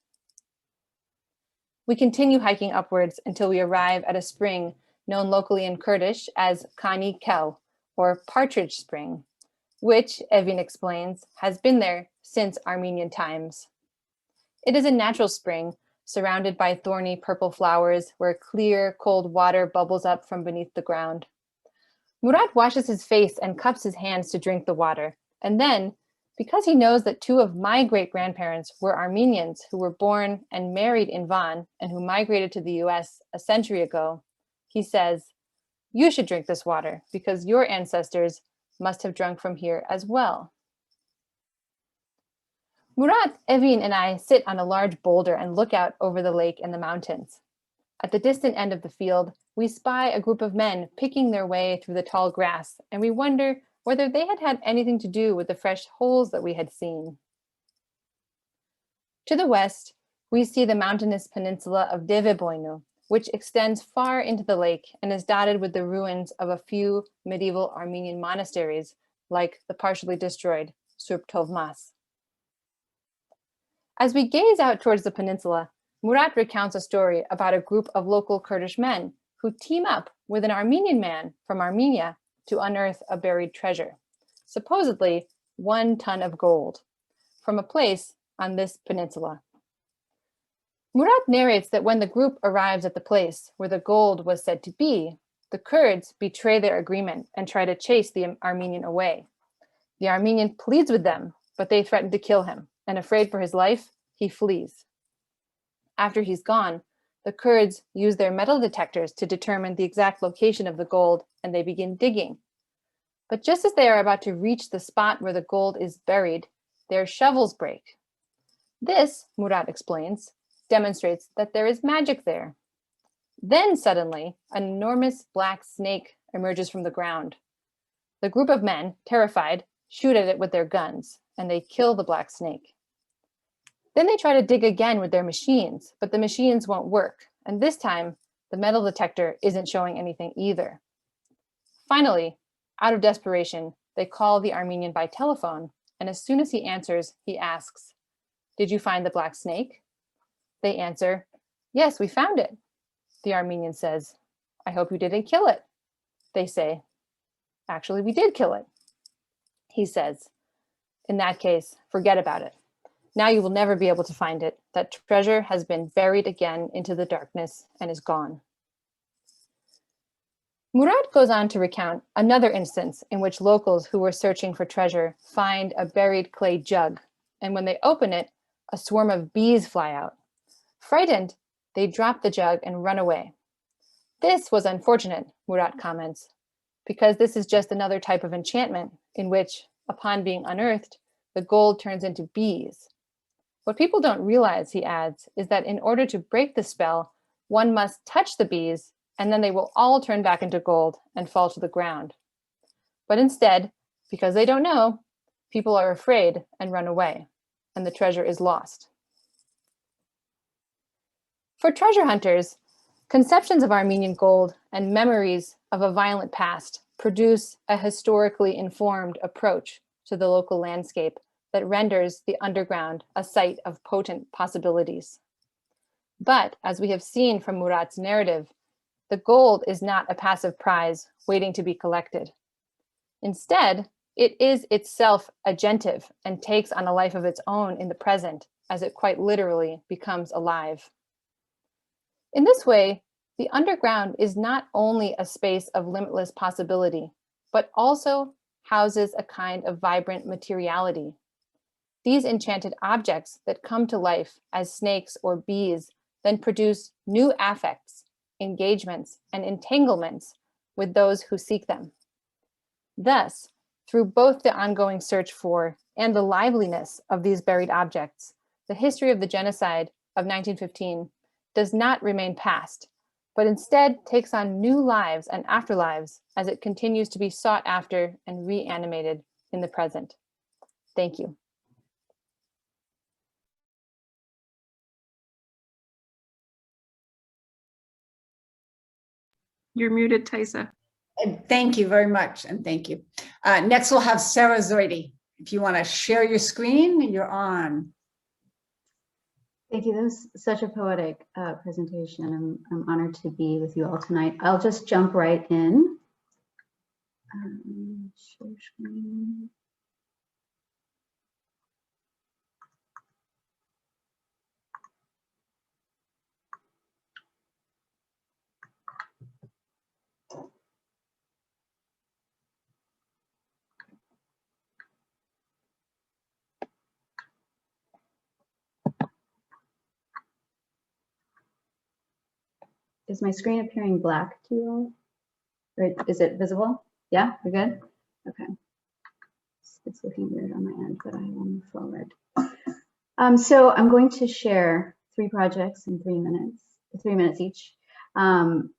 We continue hiking upwards until we arrive at a spring known locally in Kurdish as Kani Kel, or Partridge Spring, which, Evin explains, has been there since Armenian times. It is a natural spring surrounded by thorny purple flowers where clear, cold water bubbles up from beneath the ground. Murat washes his face and cups his hands to drink the water, and then, because he knows that two of my great-grandparents were Armenians who were born and married in Van and who migrated to the US a century ago, he says, "You should drink this water because your ancestors must have drunk from here as well." Murat, Evin, and I sit on a large boulder and look out over the lake and the mountains. At the distant end of the field, we spy a group of men picking their way through the tall grass, and we wonder whether they had had anything to do with the fresh holes that we had seen. To the west, we see the mountainous peninsula of Deveboynu, which extends far into the lake and is dotted with the ruins of a few medieval Armenian monasteries, like the partially destroyed Surp Tovmas. As we gaze out towards the peninsula, Murat recounts a story about a group of local Kurdish men who team up with an Armenian man from Armenia to unearth a buried treasure, supposedly 1 ton of gold, from a place on this peninsula. Murat narrates that when the group arrives at the place where the gold was said to be, the Kurds betray their agreement and try to chase the Armenian away. The Armenian pleads with them, but they threaten to kill him, and afraid for his life, he flees. After he's gone, the Kurds use their metal detectors to determine the exact location of the gold, and they begin digging. But just as they are about to reach the spot where the gold is buried, their shovels break. This, Murat explains, demonstrates that there is magic there. Then suddenly, an enormous black snake emerges from the ground. The group of men, terrified, shoot at it with their guns, and they kill the black snake. Then they try to dig again with their machines, but the machines won't work, and this time, the metal detector isn't showing anything either. Finally, out of desperation, they call the Armenian by telephone, and as soon as he answers, he asks, "Did you find the black snake?" They answer, "Yes, we found it." The Armenian says, "I hope you didn't kill it." They say, "Actually, we did kill it." He says, "In that case, forget about it. Now you will never be able to find it. That treasure has been buried again into the darkness and is gone." Murat goes on to recount another instance in which locals who were searching for treasure find a buried clay jug, and when they open it, a swarm of bees fly out. Frightened, they drop the jug and run away. This was unfortunate, Murat comments, because this is just another type of enchantment in which, upon being unearthed, the gold turns into bees. What people don't realize, he adds, is that in order to break the spell, one must touch the bees, and then they will all turn back into gold and fall to the ground. But instead, because they don't know, people are afraid and run away, and the treasure is lost. For treasure hunters, conceptions of Armenian gold and memories of a violent past produce a historically informed approach to the local landscape that renders the underground a site of potent possibilities. But as we have seen from Murat's narrative, the gold is not a passive prize waiting to be collected. Instead, it is itself agentive and takes on a life of its own in the present as it quite literally becomes alive. In this way, the underground is not only a space of limitless possibility, but also houses a kind of vibrant materiality. These enchanted objects that come to life as snakes or bees then produce new affects, engagements, and entanglements with those who seek them. Thus, through both the ongoing search for and the liveliness of these buried objects, the history of the genocide of 1915 does not remain past, but instead takes on new lives and afterlives as it continues to be sought after and reanimated in the present. Thank you. You're muted, THAISA. Thank you very much, and thank you. Next, we'll have Sarah Zordi. If you want to share your screen, you're on. Thank you. That was such a poetic presentation. I'm honored to be with you all tonight. I'll just jump right in. Share screen. Is my screen appearing black to you all? Or is it visible? Yeah, we're good? Okay. It's looking weird on my end, but I will move forward. So I'm going to share 3 projects in 3 minutes each. And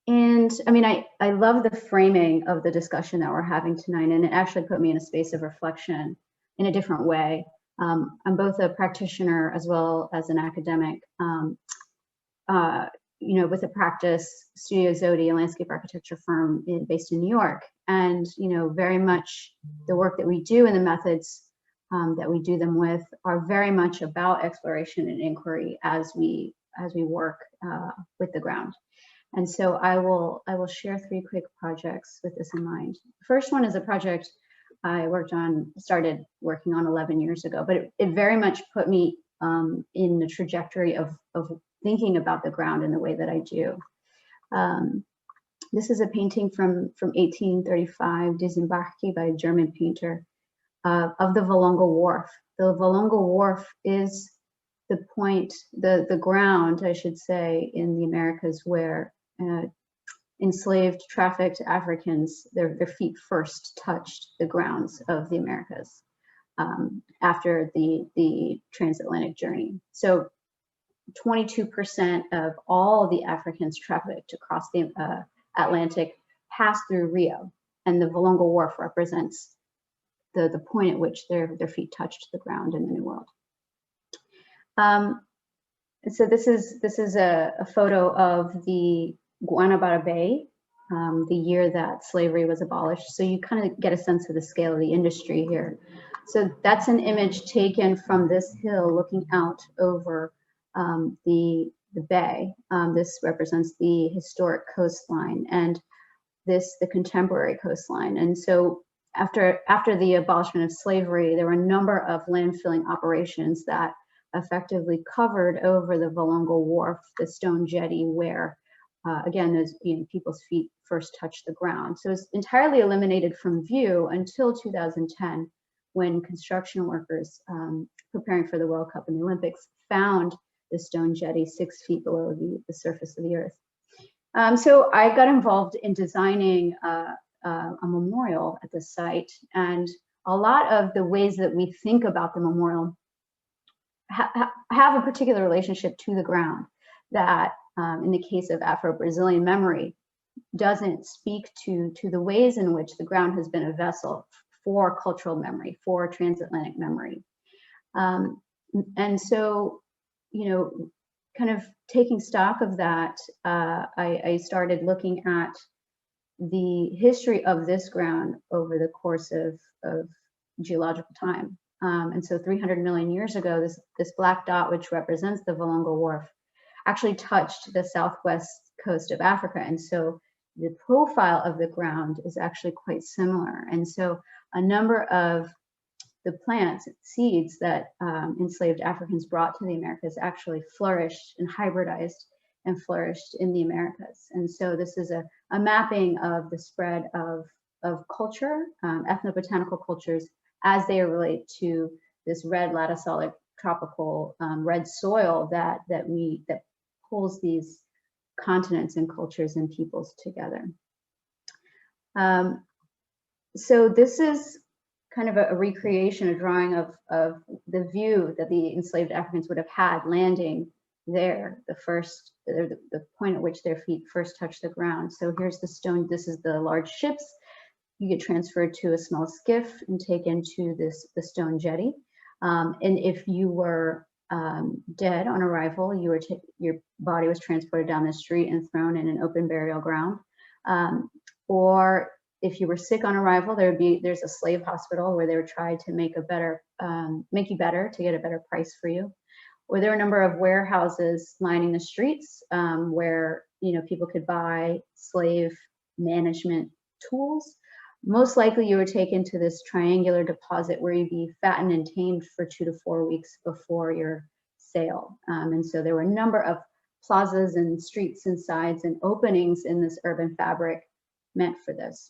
I mean, I love the framing of the discussion that we're having tonight, and it actually put me in a space of reflection in a different way. I'm both a practitioner as well as an academic. You know, with a practice, Studio Zoe, a landscape architecture firm based in New York. And, you know, very much the work that we do and the methods that we do them with are very much about exploration and inquiry as we work with the ground. And so I will share 3 quick projects with this in mind. The first one is a project I started working on 11 years ago, but it very much put me in the trajectory of thinking about the ground in the way that I do. This is a painting from 1835, Disembarque, by a German painter, of the Volunga Wharf. The Volunga Wharf is the point, the ground, I should say, in the Americas where enslaved, trafficked Africans, their feet first touched the grounds of the Americas after the transatlantic journey. So 22% of all the Africans trafficked across the Atlantic passed through Rio, and the Volunga Wharf represents the point at which their feet touched the ground in the New World. So this is a photo of the Guanabara Bay, the year that slavery was abolished. So you kind of get a sense of the scale of the industry here. So that's an image taken from this hill looking out over the bay. This represents the historic coastline, and the contemporary coastline. And so after the abolishment of slavery, there were a number of landfilling operations that effectively covered over the Volunga Wharf, the stone jetty where, again, those people's feet first touched the ground. So it's entirely eliminated from view until 2010, when construction workers preparing for the World Cup and the Olympics found the stone jetty 6 feet below the surface of the earth. So I got involved in designing a memorial at the site, and a lot of the ways that we think about the memorial have a particular relationship to the ground that, in the case of Afro-Brazilian memory, doesn't speak to the ways in which the ground has been a vessel for cultural memory, for transatlantic memory. And so, kind of taking stock of that, I started looking at the history of this ground over the course of geological time. And so 300 million years ago, this black dot, which represents the Volunga Wharf, actually touched the southwest coast of Africa. And so the profile of the ground is actually quite similar. And so a number of the plants, seeds that enslaved Africans brought to the Americas actually flourished and hybridized and flourished in the Americas. And so this is a mapping of the spread of culture, ethnobotanical cultures, as they relate to this red laticolic tropical red soil that pulls these continents and cultures and peoples together. So this is kind of a recreation, a drawing of the view that the enslaved Africans would have had landing there, the point at which their feet first touched the ground. So here's the stone, this is the large ships. You get transferred to a small skiff and taken to the stone jetty. And if you were dead on arrival, your body was transported down the street and thrown in an open burial ground. Or if you were sick on arrival, there's a slave hospital where they would try to make you better, to get a better price for you. Or there were a number of warehouses lining the streets where people could buy slave management tools. Most likely you were taken to this triangular deposit where you'd be fattened and tamed for 2 to 4 weeks before your sale. And so there were a number of plazas and streets and sides and openings in this urban fabric meant for this.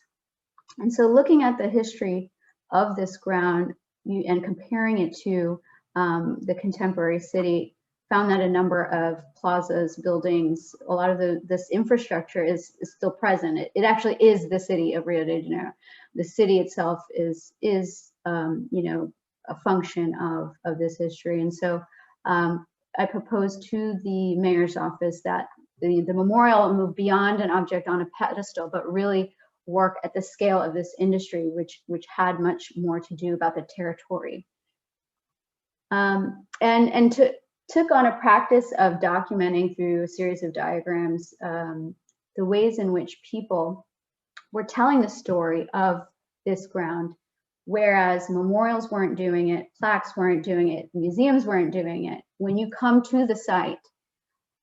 And so looking at the history of this ground and comparing it to the contemporary city, found that a number of plazas, buildings, a lot of this infrastructure is still present. It actually is the city of Rio de Janeiro. The city itself is a function of this history. And so I proposed to the mayor's office that the memorial move beyond an object on a pedestal, but really work at the scale of this industry, which had much more to do about the territory. Took on a practice of documenting through a series of diagrams the ways in which people were telling the story of this ground Whereas memorials weren't doing it, plaques weren't doing it, museums weren't doing it. When you come to the site,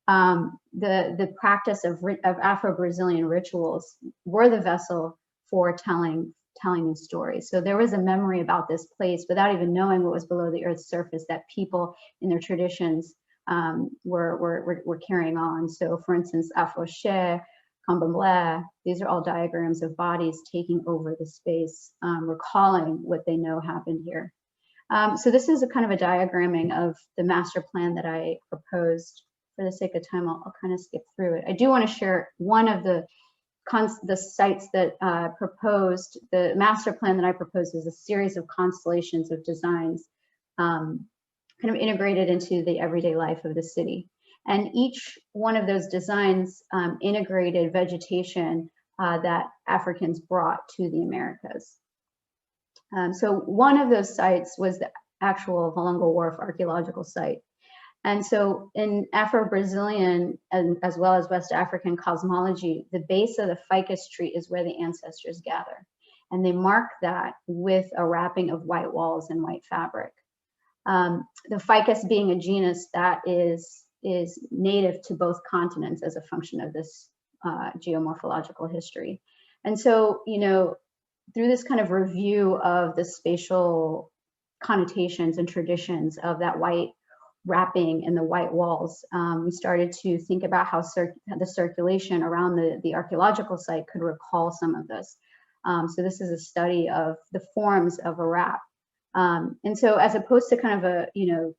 the practice of Afro-Brazilian rituals were the vessel for telling these stories. So there was a memory about this place without even knowing what was below the earth's surface that people in their traditions were carrying on. So for instance, Afroche, Candomblé, these are all diagrams of bodies taking over the space, recalling what they know happened here. So this is a kind of a diagramming of the master plan that I proposed. For the sake of time, I'll kind of skip through it. I do want to share one of the sites that proposed, the master plan that I proposed is a series of constellations of designs kind of integrated into the everyday life of the city. And each one of those designs integrated vegetation that Africans brought to the Americas. So one of those sites was the actual Volunga Wharf archaeological site. And so in Afro-Brazilian and as well as West African cosmology, the base of the ficus tree is where the ancestors gather. And they mark that with a wrapping of white walls and white fabric. The ficus being a genus that is native to both continents as a function of this geomorphological history. And so, you know, through this kind of review of the spatial connotations and traditions of that white wrapping and the white walls, we started to think about how the circulation around the archaeological site could recall some of this. So this is a study of the forms of a wrap. And so as opposed to kind of a, you know,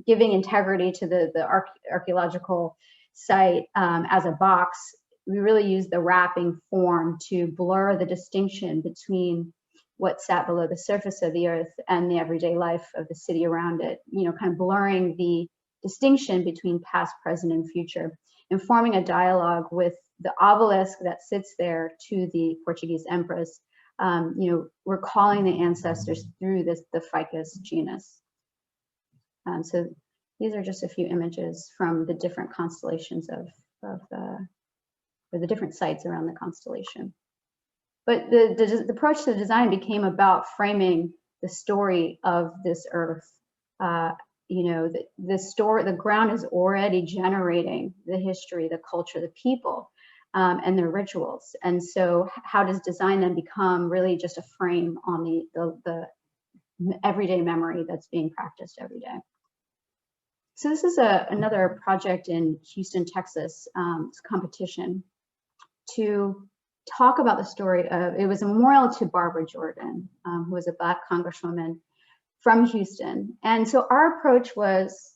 giving integrity to the archaeological site as a box, we really use the wrapping form to blur the distinction between what sat below the surface of the earth and the everyday life of the city around it, you know, kind of blurring the distinction between past, present, and future, and forming a dialogue with the obelisk that sits there to the Portuguese empress, you know, recalling the ancestors through the ficus genus. So these are just a few images from the different constellations or the different sites around the constellation. But the approach to the design became about framing the story of this earth. You know, the ground is already generating the history, the culture, the people, and their rituals. And so how does design then become really just a frame on the everyday memory that's being practiced every day? So this is another project in Houston, Texas, it's a competition to talk about the story of, it was a memorial to Barbara Jordan, who was a Black congresswoman from Houston. And so our approach was,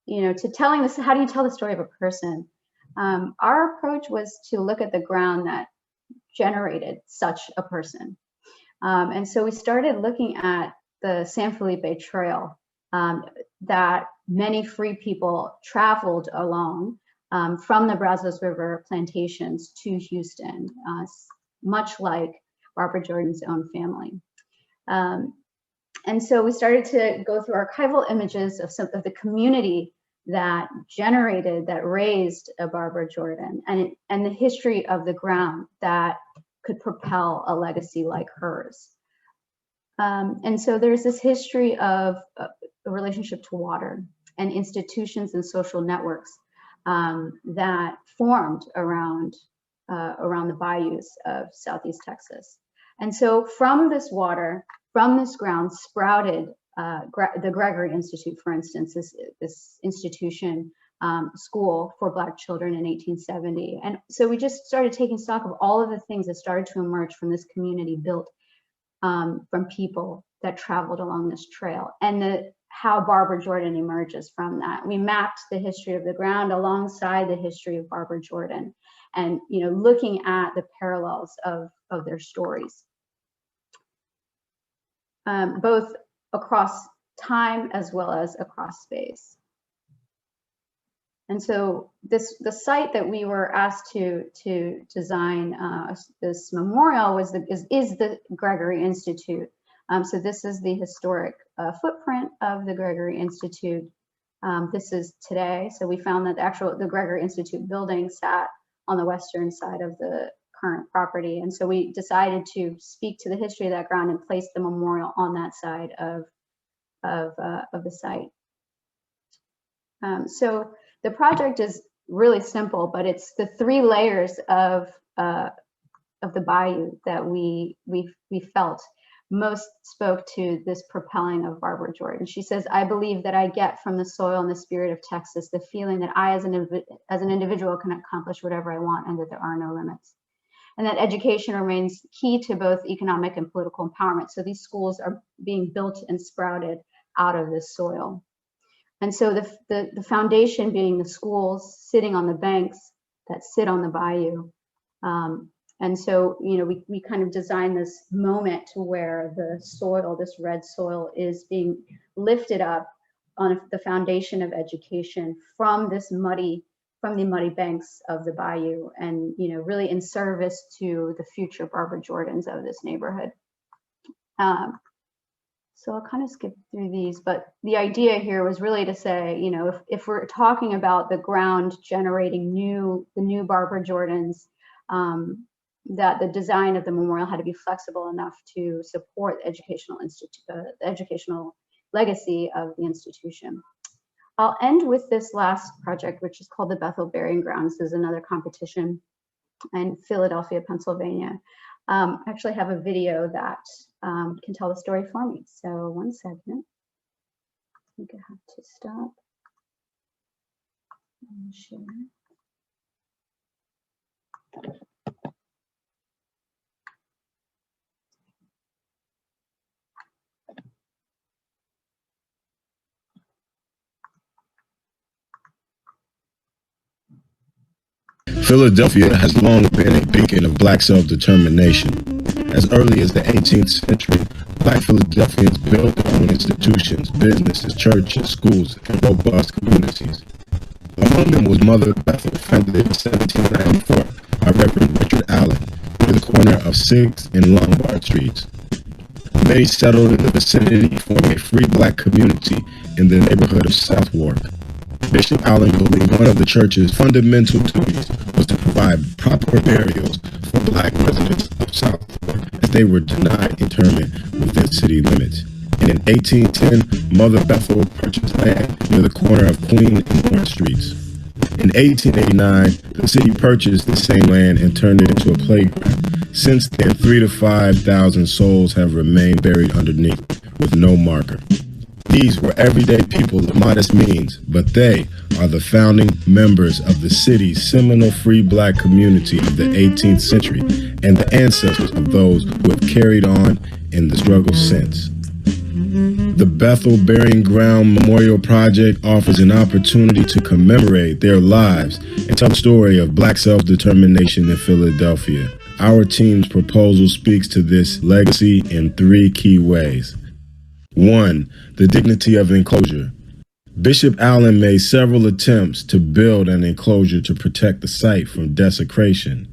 you know, to telling this, how do you tell the story of a person? Our approach was to look at the ground that generated such a person. And so we started looking at the San Felipe Trail that many free people traveled along from the Brazos River plantations to Houston, much like Barbara Jordan's own family. And so we started to go through archival images of some of the community that generated, that raised a Barbara Jordan, and the history of the ground that could propel a legacy like hers. And so there's this history of a relationship to water and institutions and social networks that formed around the bayous of Southeast Texas. And so from this water, from this ground sprouted the Gregory Institute, for instance, this institution, school for Black children in 1870. And so we just started taking stock of all of the things that started to emerge from this community built from people that traveled along this trail, and how Barbara Jordan emerges from that. We mapped the history of the ground alongside the history of Barbara Jordan, and, you know, looking at the parallels of their stories, both across time as well as across space. And so the site that we were asked to design this memorial is the Gregory Institute. So this is the historic footprint of the Gregory Institute. This is today. So we found that the Gregory Institute building sat on the western side of the current property. And so we decided to speak to the history of that ground and place the memorial on that side of the site. So the project is really simple, but it's the 3 layers of the bayou that we felt most spoke to this propelling of Barbara Jordan. She says, "I believe that I get from the soil and the spirit of Texas the feeling that I as an individual can accomplish whatever I want and that there are no limits. And that education remains key to both economic and political empowerment." So these schools are being built and sprouted out of this soil. And so the foundation being the schools sitting on the banks that sit on the bayou. And so, you know, we kind of designed this moment to where the soil, this red soil, is being lifted up on the foundation of education from the muddy banks of the bayou, and, you know, really in service to the future Barbara Jordans of this neighborhood. So I'll kind of skip through these, but the idea here was really to say, you know, if we're talking about the ground generating the new Barbara Jordans, that the design of the memorial had to be flexible enough to support the educational legacy of the institution. I'll end with this last project, which is called the Bethel Burying Grounds. This is another competition in Philadelphia, Pennsylvania. I actually have a video that can tell the story for me. So 1 second. I think I have to stop and share. Philadelphia has long been a beacon of Black self-determination. As early as the 18th century, Black Philadelphians built their own institutions, businesses, churches, schools, and robust communities. Among them was Mother Bethel, founded in 1794 by Reverend Richard Allen, near the corner of 6th and Lombard Streets. Many settled in the vicinity, forming a free Black community in the neighborhood of Southwark. Bishop Allen believed one of the church's fundamental duties was to provide proper burials for Black residents of Southwark, as they were denied interment within city limits. And in 1810, Mother Bethel purchased land near the corner of Queen and North Streets. In 1889, the city purchased the same land and turned it into a playground. Since then, 3,000 to 5,000 souls have remained buried underneath with no marker. These were everyday people of modest means, but they are the founding members of the city's seminal free Black community of the 18th century and the ancestors of those who have carried on in the struggle since. The Bethel Burying Ground Memorial Project offers an opportunity to commemorate their lives and tell the story of Black self-determination in Philadelphia. Our team's proposal speaks to this legacy in 3 key ways. 1. The dignity of enclosure. Bishop Allen made several attempts to build an enclosure to protect the site from desecration.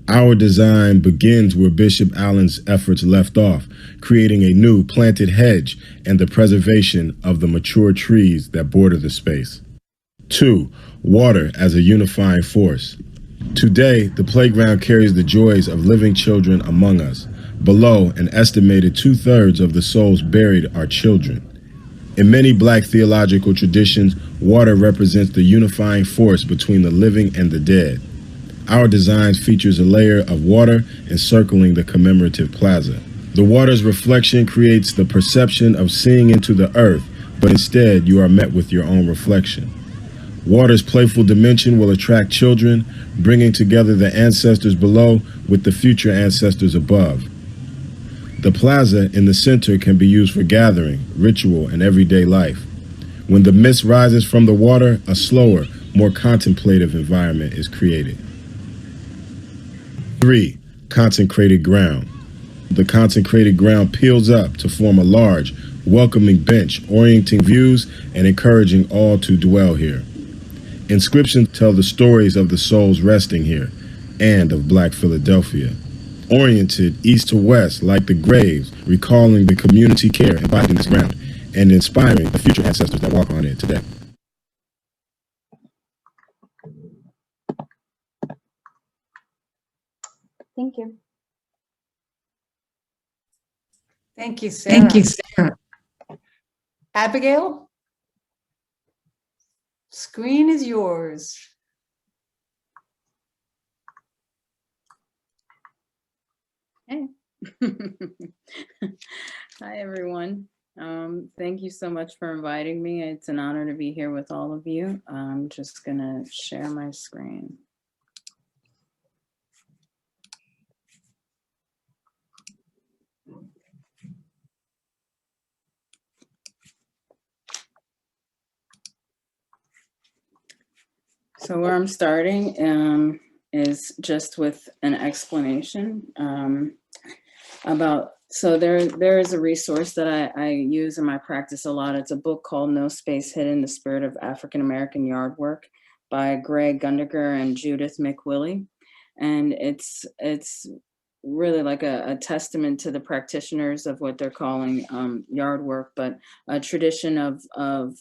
Our design begins where Bishop Allen's efforts left off, creating a new planted hedge and the preservation of the mature trees that border the space. 2. Water as a unifying force. Today, the playground carries the joys of living children among us. Below, an estimated 2/3 of the souls buried are children. In many Black theological traditions, water represents the unifying force between the living and the dead. Our design features a layer of water encircling the commemorative plaza. The water's reflection creates the perception of seeing into the earth, but instead you are met with your own reflection. Water's playful dimension will attract children, bringing together the ancestors below with the future ancestors above. The plaza in the center can be used for gathering, ritual, and everyday life. When the mist rises from the water, a slower, more contemplative environment is created. 3. Consecrated ground. The consecrated ground peels up to form a large, welcoming bench, orienting views and encouraging all to dwell here. Inscriptions tell the stories of the souls resting here and of Black Philadelphia. Oriented east to west like the graves, recalling the community care embodied in this ground and inspiring the future ancestors that walk on it today. Thank you. Thank you, Sarah. Thank you, Sarah. Abigail? Screen is yours. Hey. Hi, everyone. Thank you so much for inviting me. It's an honor to be here with all of you. I'm just gonna share my screen. So where I'm starting is just with an explanation about, so there is a resource that I use in my practice a lot. It's a book called No Space Hidden, The Spirit of African American Yard Work by Greg Gundiger and Judith McWillie. And it's really like a testament to the practitioners of what they're calling yard work, but a tradition of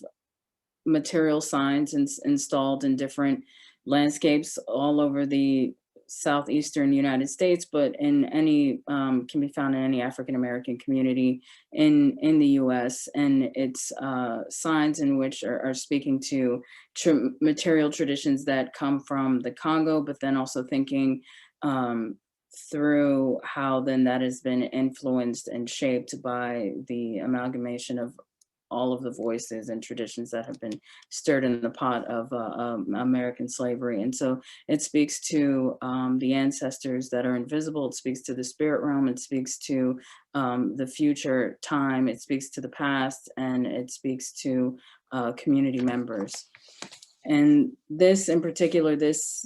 material signs installed in different landscapes all over the southeastern United States, but in any can be found in any African American community in the U.S. And it's signs in which are speaking to material traditions that come from the Congo, but then also thinking through how then that has been influenced and shaped by the amalgamation of all of the voices and traditions that have been stirred in the pot of American slavery. And so it speaks to the ancestors that are invisible. It speaks to the spirit realm. It speaks to the future time. It speaks to the past, and it speaks to community members. And this in particular, this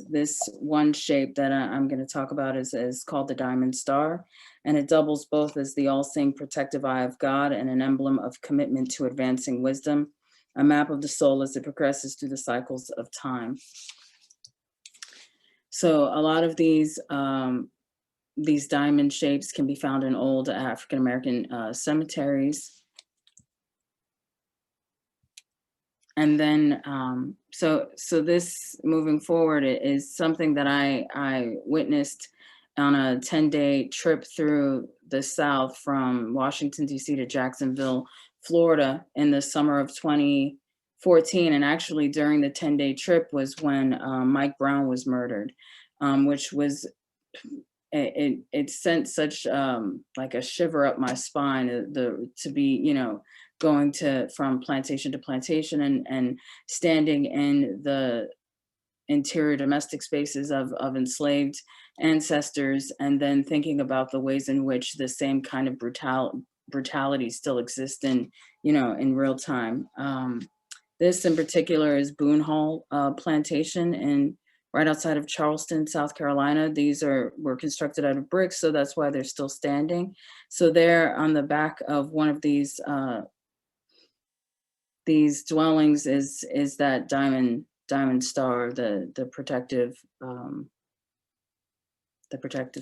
one shape that I'm going to talk about is called the diamond star. And it doubles both as the all-seeing protective eye of God and an emblem of commitment to advancing wisdom, a map of the soul as it progresses through the cycles of time. So a lot of these diamond shapes can be found in old African-American cemeteries. And then, so this moving forward is something that I witnessed on a 10-day trip through the South from Washington, D.C. to Jacksonville, Florida in the summer of 2014. And actually during the 10-day trip was when Mike Brown was murdered, which was, it sent such like a shiver up my spine to be, you know, going from plantation to plantation and standing in the interior domestic spaces of enslaved ancestors, and then thinking about the ways in which the same kind of brutality still exists in, you know, in real time. This in particular is Boone Hall Plantation right outside of Charleston, South Carolina. These were constructed out of bricks, so that's why they're still standing. So there on the back of one of these dwellings is that diamond star, the protective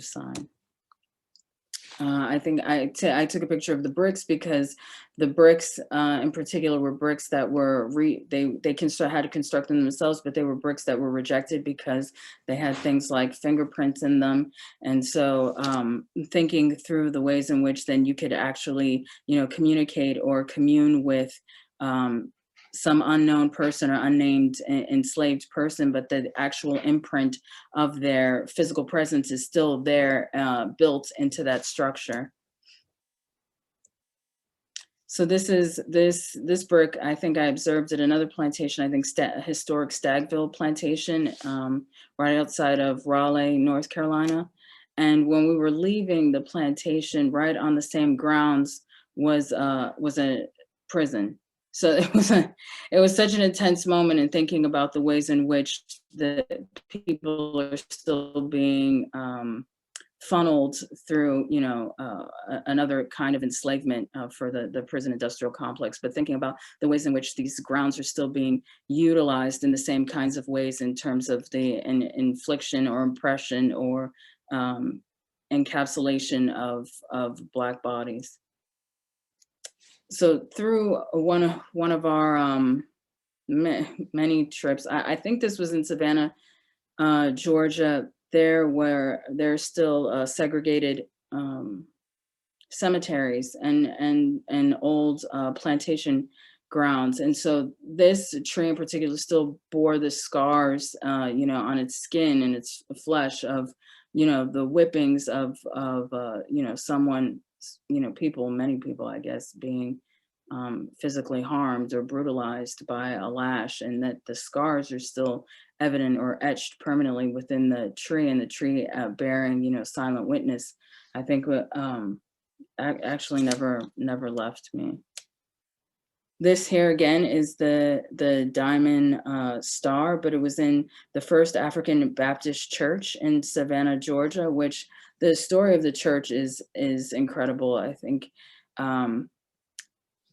sign. I think I took a picture of the bricks because the bricks in particular were bricks that were they had to construct them themselves, but they were bricks that were rejected because they had things like fingerprints in them. And so thinking through the ways in which then you could actually, you know, communicate or commune with some unknown person or unnamed enslaved person, but the actual imprint of their physical presence is still there, built into that structure. So this brick, I think I observed at another plantation, I think historic Stagville plantation, right outside of Raleigh, North Carolina. And when we were leaving the plantation, right on the same grounds was a prison. So it was such an intense moment in thinking about the ways in which the people are still being funneled through, you know, another kind of enslavement for the prison industrial complex, but thinking about the ways in which these grounds are still being utilized in the same kinds of ways in terms of the infliction or impression or encapsulation of Black bodies. So through one of our many trips, I think this was in Savannah, Georgia. there's still segregated cemeteries and old plantation grounds. And so this tree in particular still bore the scars, you know, on its skin and its flesh of, you know, the whippings of you know, someone, you know, many people, I guess, being physically harmed or brutalized by a lash, and that the scars are still evident or etched permanently within the tree, and the tree bearing, you know, silent witness, I think actually never left me. This here again is the diamond star, but it was in the First African Baptist Church in Savannah, Georgia, which the story of the church is incredible. I think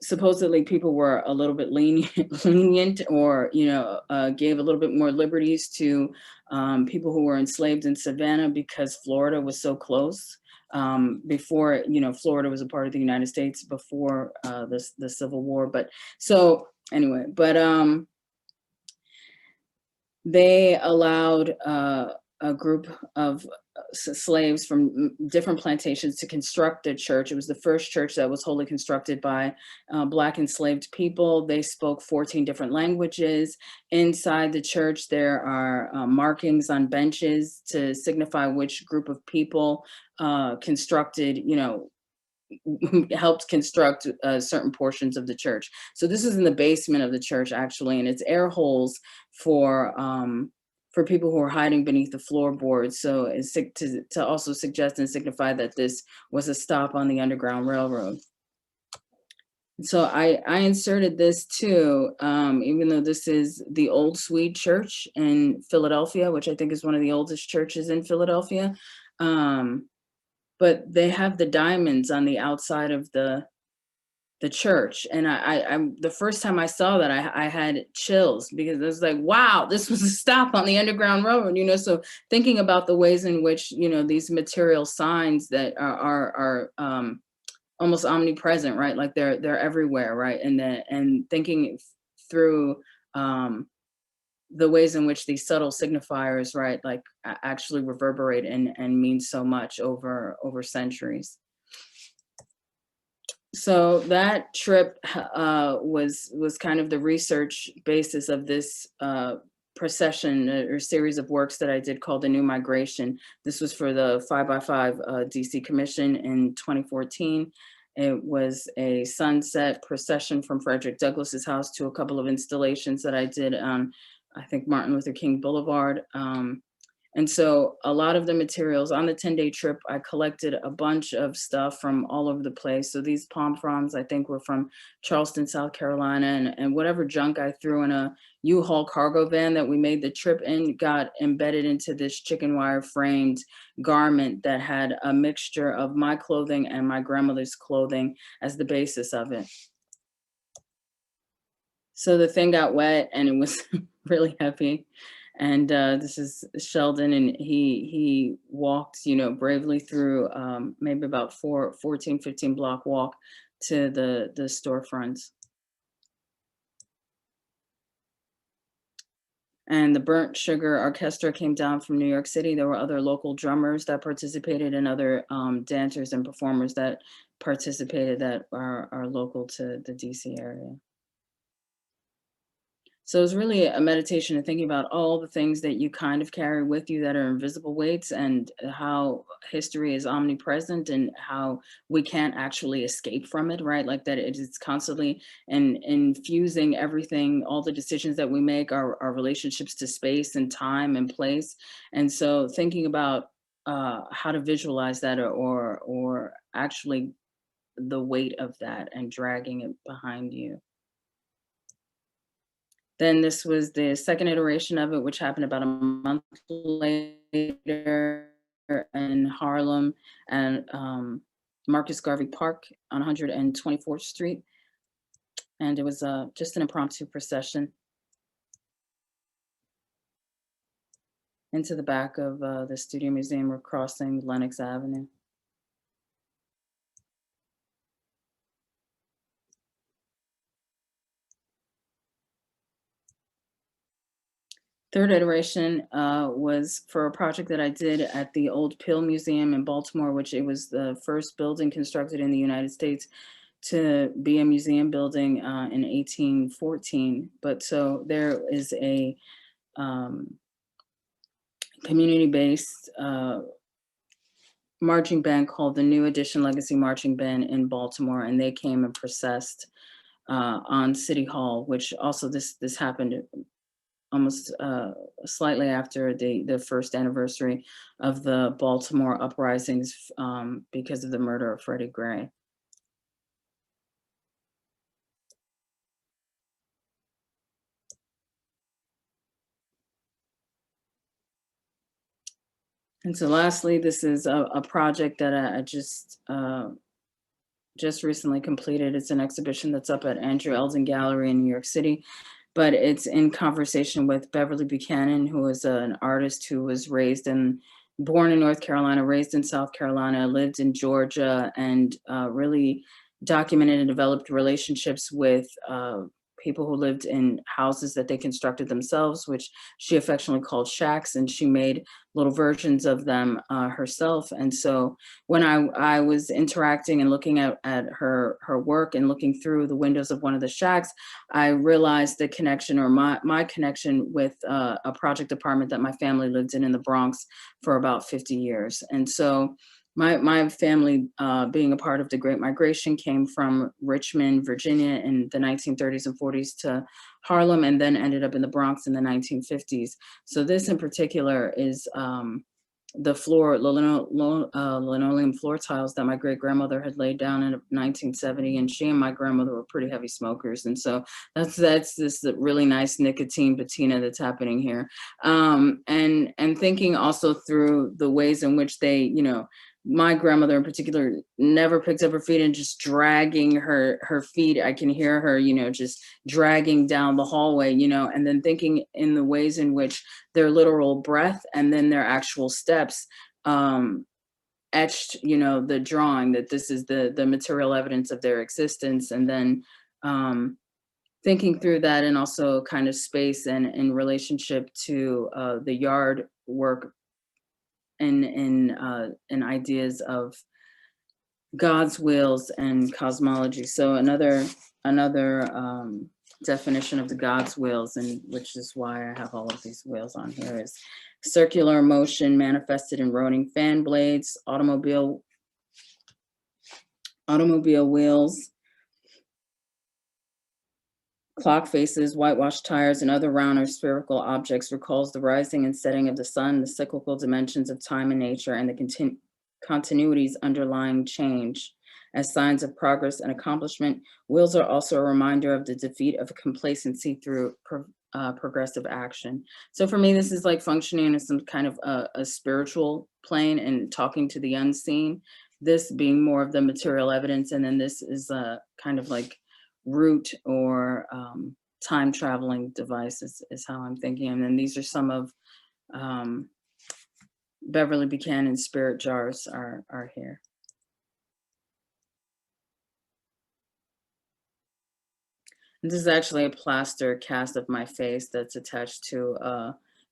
supposedly people were a little bit lenient or, you know, gave a little bit more liberties to people who were enslaved in Savannah because Florida was so close. Before, you know, Florida was a part of the United States before the Civil War. But so anyway, but they allowed a group of slaves from different plantations to construct their church. It was the first church that was wholly constructed by Black enslaved people. They spoke 14 different languages. Inside the church, there are markings on benches to signify which group of people constructed, you know, helped construct certain portions of the church. So this is in the basement of the church, actually, and it's air holes for people who are hiding beneath the floorboards. So it's to also suggest and signify that this was a stop on the Underground Railroad. So I inserted this too, even though this is the Old Swede Church in Philadelphia, which I think is one of the oldest churches in Philadelphia. But they have the diamonds on the outside of the church. And I'm the first time I saw that, I had chills, because it was like, wow, this was a stop on the Underground Railroad, you know? So thinking about the ways in which, you know, these material signs that are almost omnipresent, right? Like they're everywhere, right? And thinking through the ways in which these subtle signifiers, right, like actually reverberate and mean so much over centuries. So that trip was kind of the research basis of this procession or series of works that I did called The New Migration. This was for the 5x5 DC Commission in 2014. It was a sunset procession from Frederick Douglass's house to a couple of installations that I did on, I think, Martin Luther King Boulevard. And so a lot of the materials on the 10-day trip, I collected a bunch of stuff from all over the place. So these palm fronds, I think, were from Charleston, South Carolina, and whatever junk I threw in a U-Haul cargo van that we made the trip in got embedded into this chicken wire framed garment that had a mixture of my clothing and my grandmother's clothing as the basis of it. So the thing got wet and it was really heavy. And this is Sheldon, and he walked, you know, bravely through maybe about 14, 15 block walk to the storefronts. And the Burnt Sugar Orchestra came down from New York City. There were other local drummers that participated and other dancers and performers that participated that are local to the DC area. So it's really a meditation and thinking about all the things that you kind of carry with you that are invisible weights, and how history is omnipresent and how we can't actually escape from it, right? Like that it is constantly infusing everything, all the decisions that we make, our relationships to space and time and place. And so thinking about how to visualize that or actually the weight of that and dragging it behind you. Then this was the second iteration of it, which happened about a month later in Harlem and Marcus Garvey Park on 124th Street. And it was just an impromptu procession into the back of the Studio Museum. We're crossing Lenox Avenue. Third iteration was for a project that I did at the Old Pill Museum in Baltimore, which it was the first building constructed in the United States to be a museum building in 1814. But so there is a community-based marching band called the New Edition Legacy Marching Band in Baltimore, and they came and processed on City Hall, which also this happened almost slightly after the first anniversary of the Baltimore uprisings because of the murder of Freddie Gray. And so lastly, this is a project that I just recently completed. It's an exhibition that's up at Andrew Eldon Gallery in New York City, but it's in conversation with Beverly Buchanan, who is an artist who was born in North Carolina, raised in South Carolina, lived in Georgia, and really documented and developed relationships with people who lived in houses that they constructed themselves, which she affectionately called shacks, and she made little versions of them herself. And so when I was interacting and looking at her work and looking through the windows of one of the shacks, I realized the connection, or my connection with a project apartment that my family lived in the Bronx for about 50 years. And so my family, being a part of the Great Migration, came from Richmond, Virginia in the 1930s and 40s to Harlem, and then ended up in the Bronx in the 1950s. So this in particular is the linoleum floor tiles that my great-grandmother had laid down in 1970, and she and my grandmother were pretty heavy smokers. And so that's this really nice nicotine patina that's happening here. And thinking also through the ways in which they, my grandmother in particular never picked up her feet and just dragging her feet. I can hear her, just dragging down the hallway, and then thinking in the ways in which their literal breath and then their actual steps etched, the drawing, that this is the material evidence of their existence. And then thinking through that, and also kind of space and in relationship to the yard work and ideas of God's wills and cosmology. So another definition of the God's wills, and which is why I have all of these wheels on here, is circular motion manifested in rotating fan blades, automobile wheels, clock faces, whitewashed tires, and other round or spherical objects recalls the rising and setting of the sun, the cyclical dimensions of time and nature, and the continuities underlying change. As signs of progress and accomplishment, wheels are also a reminder of the defeat of complacency through progressive action. So for me, this is like functioning as some kind of a spiritual plane and talking to the unseen, this being more of the material evidence, and then this is a kind of like route or time traveling device is how I'm thinking. And then these are some of Beverly Buchanan's spirit jars are here. And this is actually a plaster cast of my face that's attached to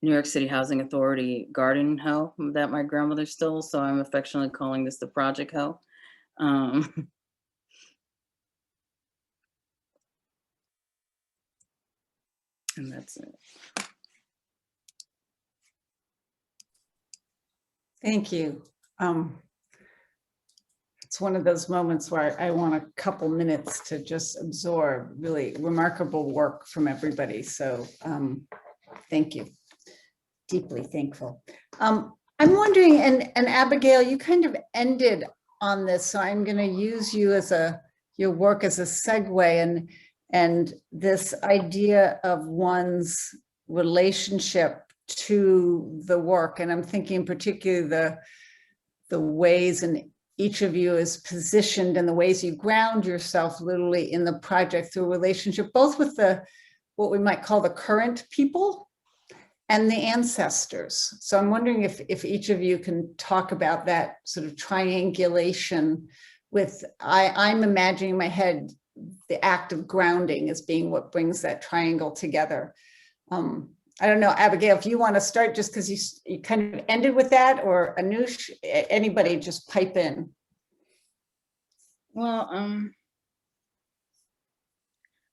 New York City Housing Authority garden hoe that my grandmother stole. So I'm affectionately calling this the Project Hoe. And that's it. Thank you. It's one of those moments where I want a couple minutes to just absorb really remarkable work from everybody. So thank you. Deeply thankful. I'm wondering, and Abigail, you kind of ended on this, so I'm going to use you as your work as a segue, and this idea of one's relationship to the work. And I'm thinking particularly the ways in each of you is positioned and the ways you ground yourself literally in the project through a relationship, both with what we might call the current people and the ancestors. So I'm wondering if each of you can talk about that sort of triangulation with, I'm imagining in my head the act of grounding as being what brings that triangle together. I don't know, Abigail, if you want to start just because you kind of ended with that, or Anush, anybody just pipe in. Well,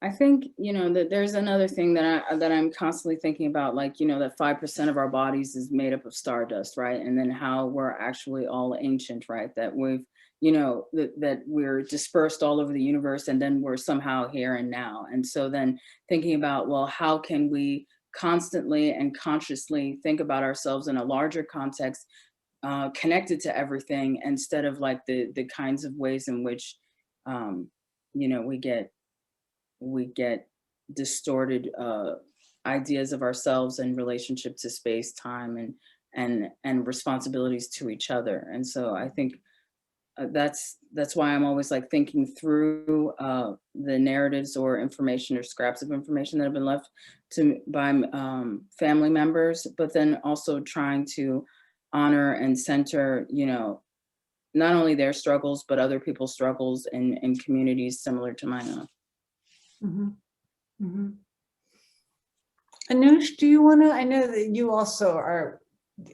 I think, you know, that there's another thing that I'm constantly thinking about, like, you know, that 5% of our bodies is made up of stardust, right? And then how we're actually all ancient, right? That we've, you know, that we're dispersed all over the universe, and then we're somehow here and now. And so then thinking about, well, how can we constantly and consciously think about ourselves in a larger context, connected to everything, instead of like the kinds of ways in which, you know, we get distorted ideas of ourselves in relationship to space, time, and responsibilities to each other. And so I think that's why I'm always like thinking through the narratives or information or scraps of information that have been left by family members, but then also trying to honor and center, you know, not only their struggles, but other people's struggles in communities similar to my own. Mm-hmm. Mm-hmm. Anush, do you want to, I know that you also are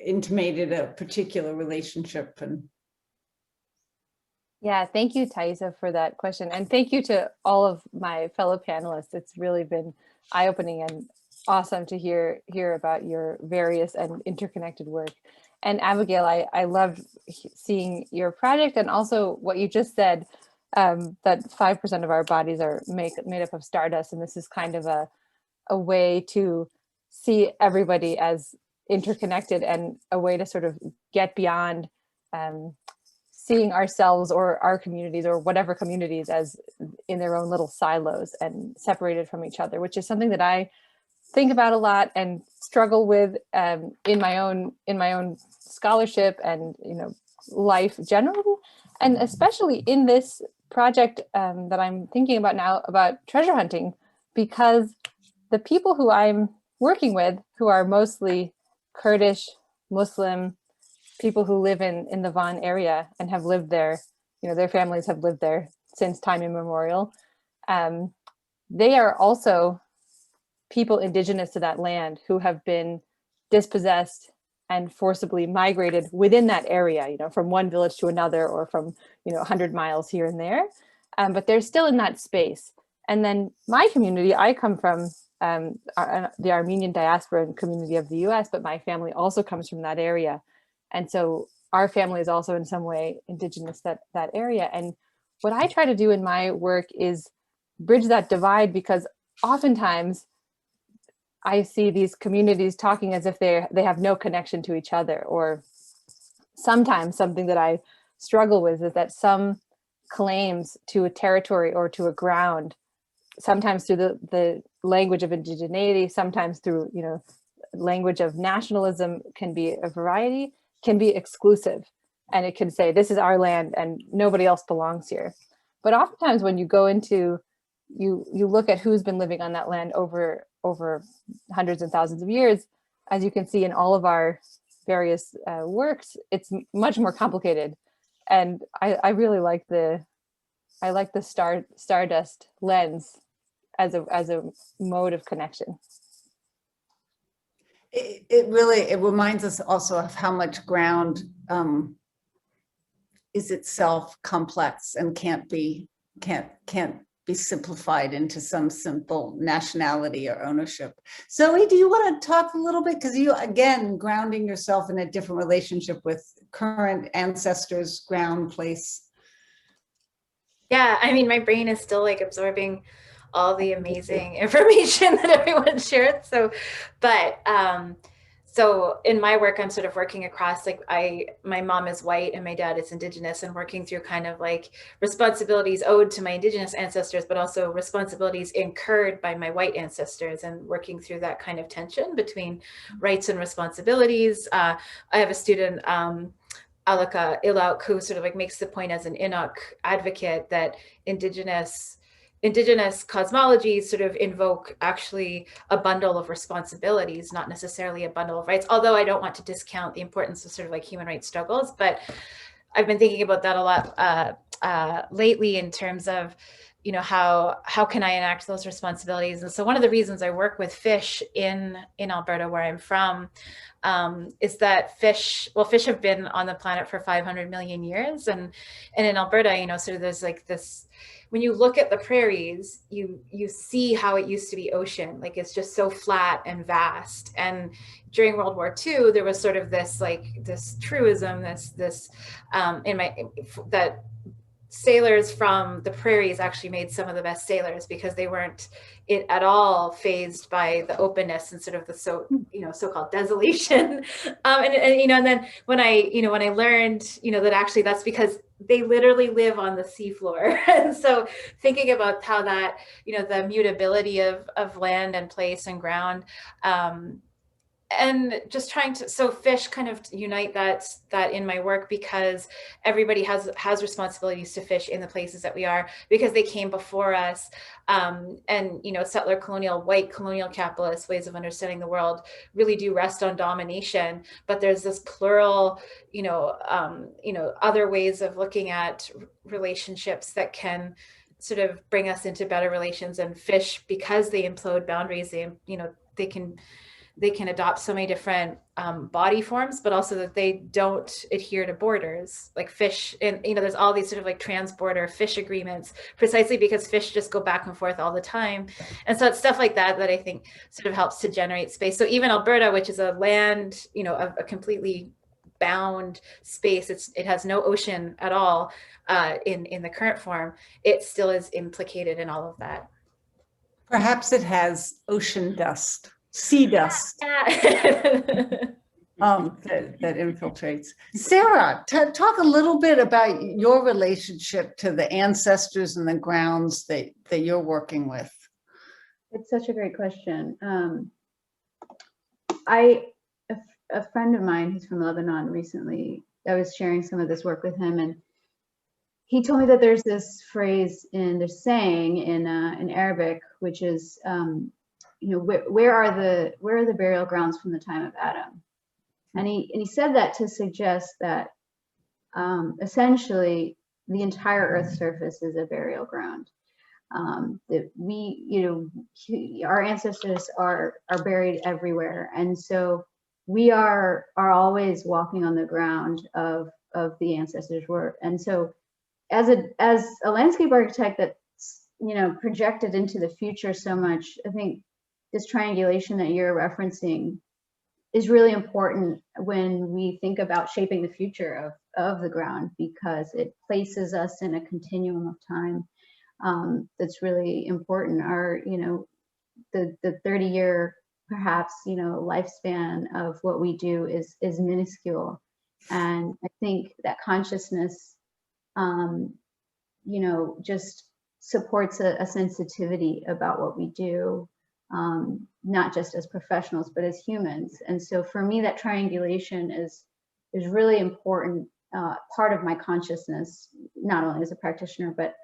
intimated a particular relationship. And Yeah, thank you, THAISA, for that question. And thank you to all of my fellow panelists. It's really been eye-opening and awesome to hear about your various and interconnected work. And Abigail, I loved seeing your project, and also what you just said, that 5% of our bodies are made up of stardust. And this is kind of a way to see everybody as interconnected, and a way to sort of get beyond seeing ourselves or our communities or whatever communities as in their own little silos and separated from each other, which is something that I think about a lot and struggle with in my own scholarship and, you know, life generally, and especially in this project that I'm thinking about now about treasure hunting, because the people who I'm working with, who are mostly Kurdish, Muslim, people who live in the Van area and have lived there, you know, their families have lived there since time immemorial. They are also people indigenous to that land who have been dispossessed and forcibly migrated within that area, you know, from one village to another, or from, you know, 100 miles here and there, but they're still in that space. And then my community, I come from the Armenian diaspora community of the US, but my family also comes from that area. And so our family is also in some way indigenous to that area. And what I try to do in my work is bridge that divide, because oftentimes I see these communities talking as if they have no connection to each other. Or sometimes something that I struggle with is that some claims to a territory or to a ground, sometimes through the language of indigeneity, sometimes through, you know, language of nationalism, can be a variety, can be exclusive, and it can say this is our land and nobody else belongs here. But oftentimes when you go into, you look at who's been living on that land over hundreds and thousands of years, as you can see in all of our various works, it's much more complicated. And I really like the stardust lens as a mode of connection. It reminds us also of how much ground is itself complex and can't be simplified into some simple nationality or ownership. Zoe, do you want to talk a little bit, because you, again, grounding yourself in a different relationship with current ancestors, ground, place? Yeah, I mean, my brain is still like absorbing all the amazing information that everyone shared. So, but so in my work, I'm sort of working across, like, my mom is white and my dad is indigenous, and working through kind of like responsibilities owed to my indigenous ancestors, but also responsibilities incurred by my white ancestors, and working through that kind of tension between rights and responsibilities. I have a student, Alaka Ilauk, who sort of like makes the point as an Inuk advocate that indigenous cosmologies sort of invoke actually a bundle of responsibilities, not necessarily a bundle of rights, although I don't want to discount the importance of sort of like human rights struggles. But I've been thinking about that a lot lately, in terms of you know, how can I enact those responsibilities? And so one of the reasons I work with fish in Alberta, where I'm from, is that fish have been on the planet for 500 million years. And in Alberta, you know, sort of there's like this, when you look at the prairies, you see how it used to be ocean, like it's just so flat and vast. And during World War II, there was sort of this, like this truism, that sailors from the prairies actually made some of the best sailors because they weren't at all fazed by the openness and sort of the so-called desolation. And then when I learned, you know, that actually that's because they literally live on the seafloor. And so thinking about how that, you know, the mutability of land and place and ground, and just trying to, so fish kind of unite that in my work, because everybody has responsibilities to fish in the places that we are, because they came before us. And, you know, settler colonial, white colonial capitalist ways of understanding the world really do rest on domination, but there's this plural, other ways of looking at relationships that can sort of bring us into better relations. And fish, because they implode boundaries, they can adopt so many different body forms, but also that they don't adhere to borders, like fish. And, you know, there's all these sort of like trans-border fish agreements, precisely because fish just go back and forth all the time. And so it's stuff like that that I think sort of helps to generate space. So even Alberta, which is a land, you know, a completely bound space, it has no ocean at all in the current form, it still is implicated in all of that. Perhaps it has ocean dust. Sea dust that infiltrates. Sarah, talk a little bit about your relationship to the ancestors and the grounds that you're working with. It's such a great question. A friend of mine who's from Lebanon recently, I was sharing some of this work with him, and he told me that there's this phrase there's saying in Arabic, which is, you know, where are the burial grounds from the time of Adam? And he said that to suggest that essentially the entire Earth's surface is a burial ground. That we, you know, our ancestors are buried everywhere, and so we are always walking on the ground of the ancestors' work. And so, as a landscape architect that's, you know, projected into the future so much, I think this triangulation that you're referencing is really important when we think about shaping the future of the ground, because it places us in a continuum of time that's really important. Our, you know, the 30-year perhaps, you know, lifespan of what we do is minuscule. And I think that consciousness, you know, just supports a sensitivity about what we do. Not just as professionals, but as humans. And so for me, that triangulation is really important part of my consciousness, not only as a practitioner, but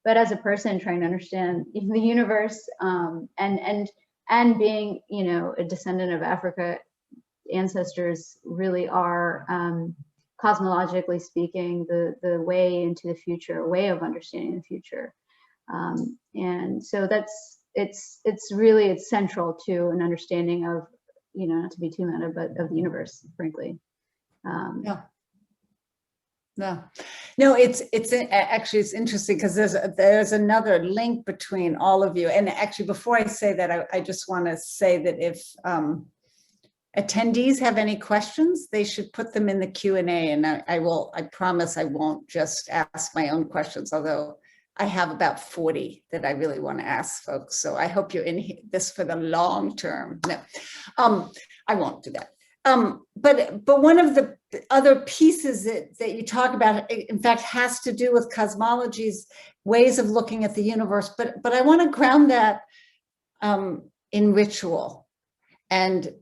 as a person trying to understand the universe, and being, you know, a descendant of Africa. Ancestors really are, cosmologically speaking, the way into the future, a way of understanding the future. And so it's central to an understanding of, you know, not to be too meta, but of the universe, frankly. No, it's actually, it's interesting because there's another link between all of you. And actually, before I say that, I just want to say that if attendees have any questions, they should put them in the Q&A, and I promise I won't just ask my own questions, although I have about 40 that I really want to ask folks. So I hope you're in this for the long term. No, I won't do that. But one of the other pieces that you talk about, in fact, has to do with cosmology's ways of looking at the universe. But I want to ground that in ritual. And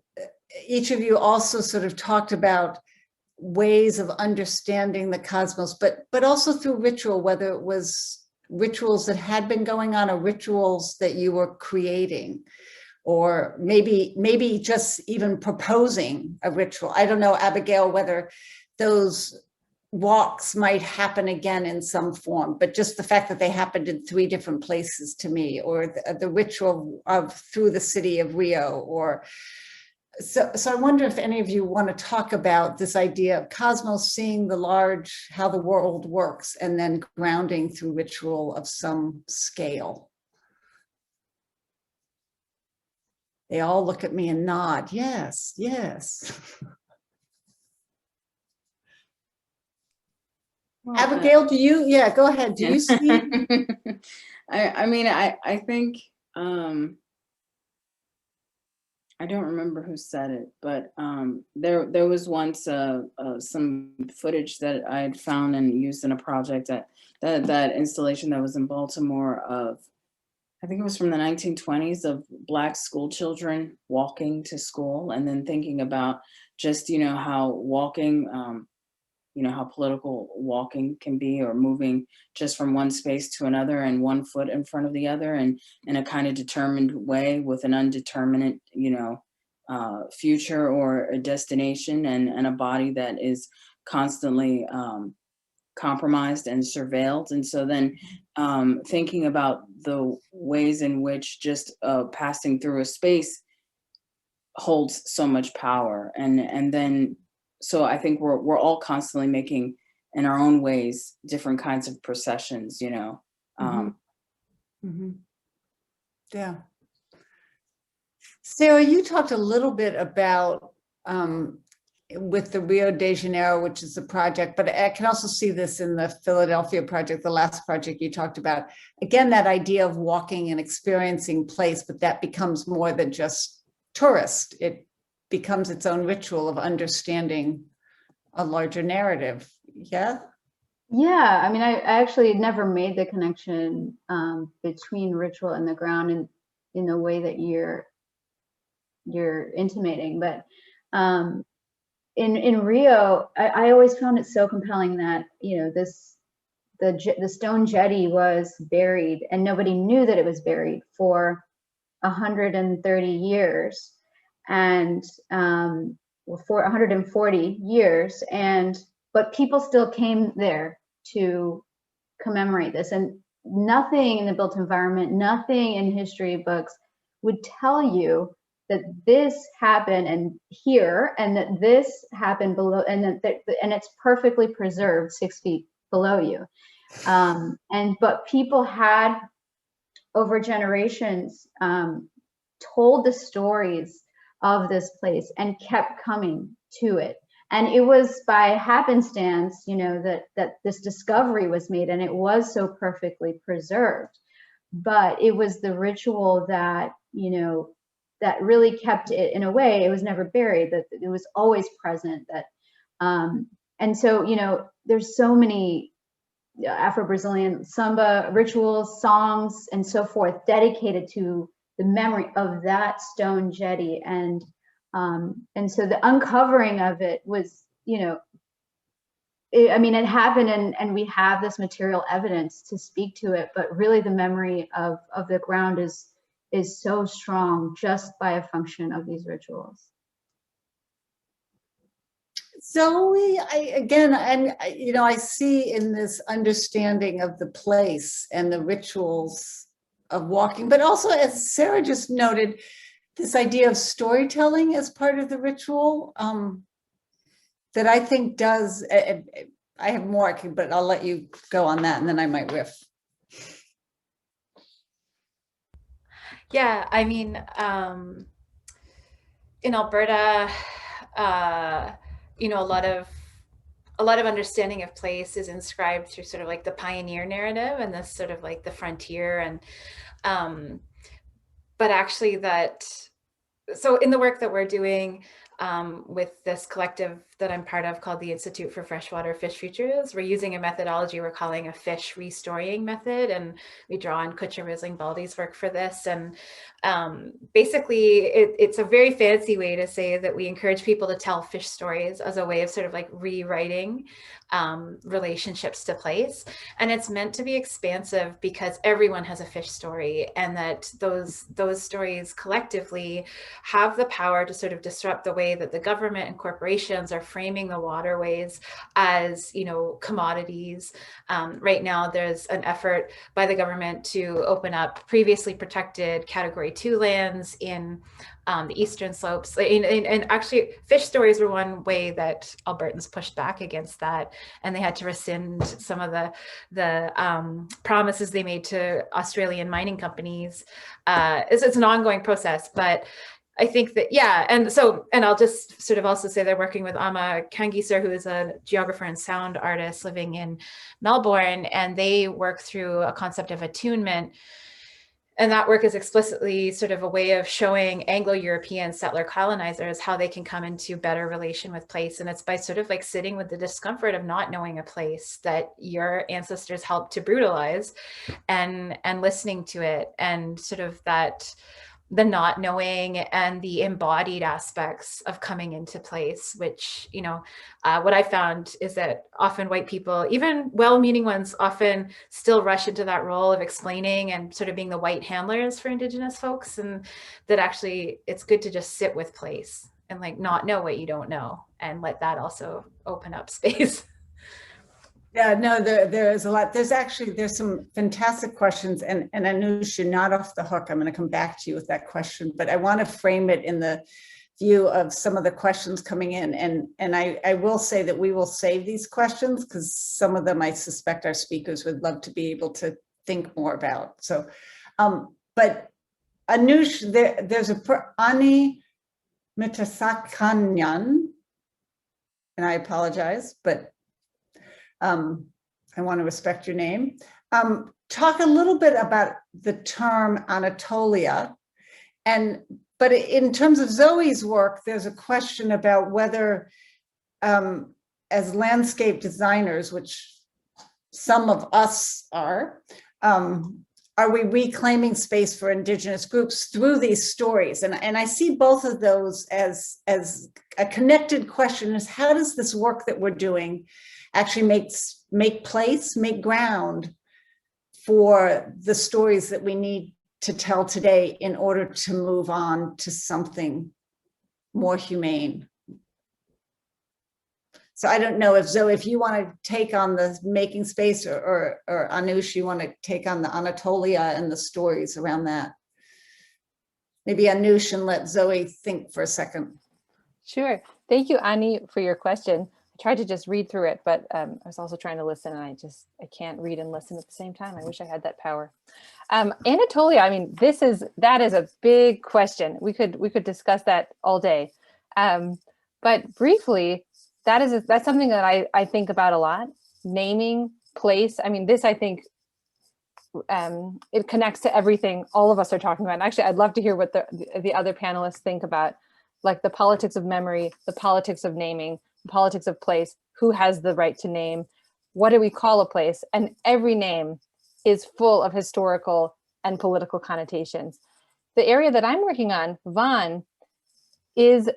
each of you also sort of talked about ways of understanding the cosmos, but also through ritual, whether it was rituals that had been going on or rituals that you were creating, or maybe just even proposing a ritual. I don't know, Abigail, whether those walks might happen again in some form, but just the fact that they happened in 3 different places to me, or the ritual of through the city of Rio, or so I wonder if any of you want to talk about this idea of cosmos, seeing the large, how the world works, and then grounding through ritual of some scale. They all look at me and nod, yes, yes. Well, Abigail, do you? Yeah, go ahead. Do you see? I mean, I think, I don't remember who said it, but there was once some footage that I had found and used in a project that installation that was in Baltimore of, I think it was from the 1920s, of Black school children walking to school, and then thinking about just, how walking, how political walking can be, or moving just from one space to another and one foot in front of the other, and in a kind of determined way with an undeterminate, future or a destination, and a body that is constantly compromised and surveilled. And so then thinking about the ways in which just passing through a space holds so much power. And then, so I think we're all constantly making, in our own ways, different kinds of processions, Yeah. Sarah, you talked a little bit about with the Rio de Janeiro, which is the project, but I can also see this in the Philadelphia project, the last project you talked about. Again, that idea of walking and experiencing place, but that becomes more than just tourist. It becomes its own ritual of understanding a larger narrative. Yeah. Yeah, I mean, I actually never made the connection between ritual and the ground in the way that you're intimating, but in Rio, I always found it so compelling that the stone jetty was buried, and nobody knew that it was buried for 130 years, and for 140 years, but people still came there to commemorate this, and nothing in the built environment, nothing in history books would tell you that this happened and here, and that this happened below, and it's perfectly preserved 6 feet below you. But people had over generations told the stories of this place and kept coming to it. And it was by happenstance, that this discovery was made, and it was so perfectly preserved. But it was the ritual that, that really kept it, in a way, it was never buried, that it was always present. And so, there's so many Afro-Brazilian samba rituals, songs, and so forth dedicated to the memory of that stone jetty. And so the uncovering of it was, it happened, and we have this material evidence to speak to it, but really the memory of the ground is so strong just by a function of these rituals. Zoe, I see in this understanding of the place and the rituals of walking, but also, as Sarah just noted, this idea of storytelling as part of the ritual, that I think does, I have more, but I'll let you go on that, and then I might riff. Yeah, I mean, in Alberta, a lot of understanding of place is inscribed through sort of like the pioneer narrative and this sort of like the frontier, and but actually so in the work that we're doing with this collective that I'm part of called the Institute for Freshwater Fish Futures, we're using a methodology we're calling a fish restoring method, and we draw on Kutcha Risling-Baldy's work for this. And basically it's a very fancy way to say that we encourage people to tell fish stories as a way of sort of like rewriting relationships to place. And it's meant to be expansive because everyone has a fish story, and that those stories collectively have the power to sort of disrupt the way that the government and corporations are framing the waterways as, you know, commodities. Right now, there's an effort by the government to open up previously protected Category 2 lands in the eastern slopes. And actually, fish stories were one way that Albertans pushed back against that, and they had to rescind some of the promises they made to Australian mining companies. It's an ongoing process, but I think that, yeah, and I'll just sort of also say they're working with Amma Kangisar, who is a geographer and sound artist living in Melbourne, and they work through a concept of attunement. And that work is explicitly sort of a way of showing Anglo-European settler colonizers how they can come into better relation with place. And it's by sort of like sitting with the discomfort of not knowing a place that your ancestors helped to brutalize, and listening to it, and sort of that, the not knowing and the embodied aspects of coming into place, which, you know, what I found is that often white people, even well-meaning ones, often still rush into that role of explaining and sort of being the white handlers for Indigenous folks. And that actually, it's good to just sit with place and like not know what you don't know, and let that also open up space. Yeah, no, there is a lot. There's some fantastic questions, and Anush, you're not off the hook. I'm going to come back to you with that question, but I want to frame it in the view of some of the questions coming in. And I will say that we will save these questions because some of them I suspect our speakers would love to be able to think more about. So, but Anush, there's Ani Mitasakanyan, and I apologize, but I want to respect your name. Talk a little bit about the term Anatolia, but in terms of Zoe's work, there's a question about whether, as landscape designers, which some of us are we reclaiming space for Indigenous groups through these stories? And I see both of those as a connected question: is how does this work that we're doing actually make ground for the stories that we need to tell today in order to move on to something more humane? So I don't know if Zoe, if you want to take on the making space, or Anush, you want to take on the Anatolia and the stories around that. Maybe Anush, and let Zoe think for a second. Sure. Thank you, Ani, for your question. I tried to just read through it, but I was also trying to listen, and I can't read and listen at the same time. I wish I had that power. Anatolia, I mean, that is a big question. We could discuss that all day. But briefly, that's something that I think about a lot. Naming, place. I mean, this, I think, it connects to everything all of us are talking about. And actually, I'd love to hear what the other panelists think about, like the politics of memory, the politics of naming, the politics of place, who has the right to name, what do we call a place? And every name is full of historical and political connotations. The area that I'm working on, Van, is,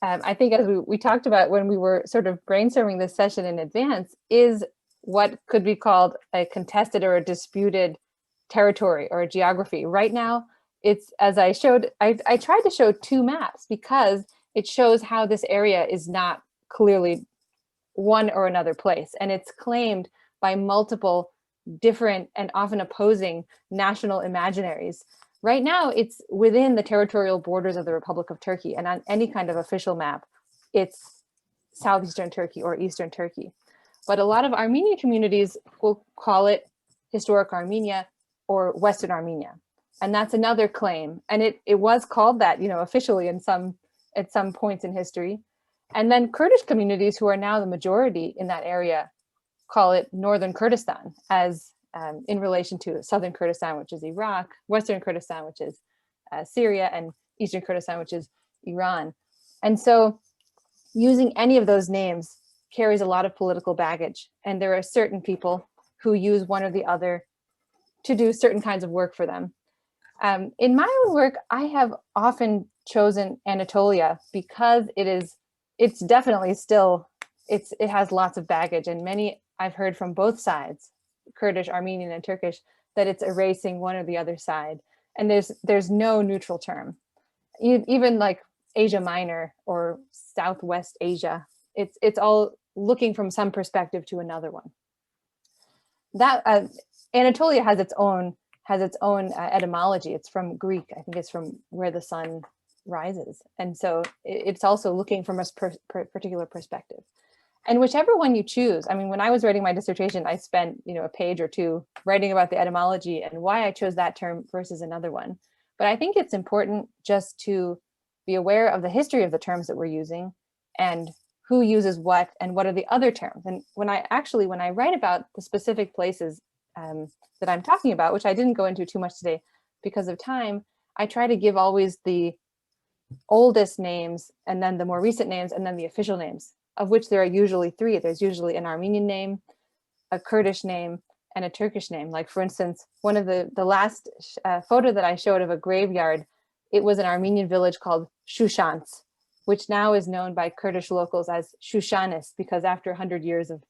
I think, as we talked about when we were sort of brainstorming this session in advance, is what could be called a contested or a disputed territory or a geography. Right now, it's, as I showed, I tried to show two maps because it shows how this area is not clearly one or another place, and it's claimed by multiple different and often opposing national imaginaries. Right now, it's within the territorial borders of the Republic of Turkey, and on any kind of official map, it's southeastern Turkey or eastern Turkey. But a lot of Armenian communities will call it historic Armenia or Western Armenia, and that's another claim. And it was called that, you know, officially at some points in history. And then Kurdish communities, who are now the majority in that area, call it Northern Kurdistan, as in relation to Southern Kurdistan, which is Iraq, Western Kurdistan, which is Syria, and Eastern Kurdistan, which is Iran. And so using any of those names carries a lot of political baggage. And there are certain people who use one or the other to do certain kinds of work for them. In my own work, I have often chosen Anatolia because it's definitely still, it has lots of baggage, and many I've heard from both sides, Kurdish, Armenian, and Turkish, that it's erasing one or the other side. And there's no neutral term. Even like Asia Minor or Southwest Asia It's all looking from some perspective to another one. That Anatolia has its own etymology. It's from Greek. I think it's from where the sun rises, and so it's also looking from a particular perspective. And whichever one you choose, I mean, when I was writing my dissertation, I spent a page or two writing about the etymology and why I chose that term versus another one. But I think it's important just to be aware of the history of the terms that we're using and who uses what and what are the other terms. And when I write about the specific places that I'm talking about, which I didn't go into too much today because of time, I try to give always the oldest names and then the more recent names and then the official names, of which there are usually three. There's usually an Armenian name, a Kurdish name, and a Turkish name. Like, for instance, one of the last photo that I showed of a graveyard, it was an Armenian village called Shushans, which now is known by Kurdish locals as Shushanis, because after 100 years of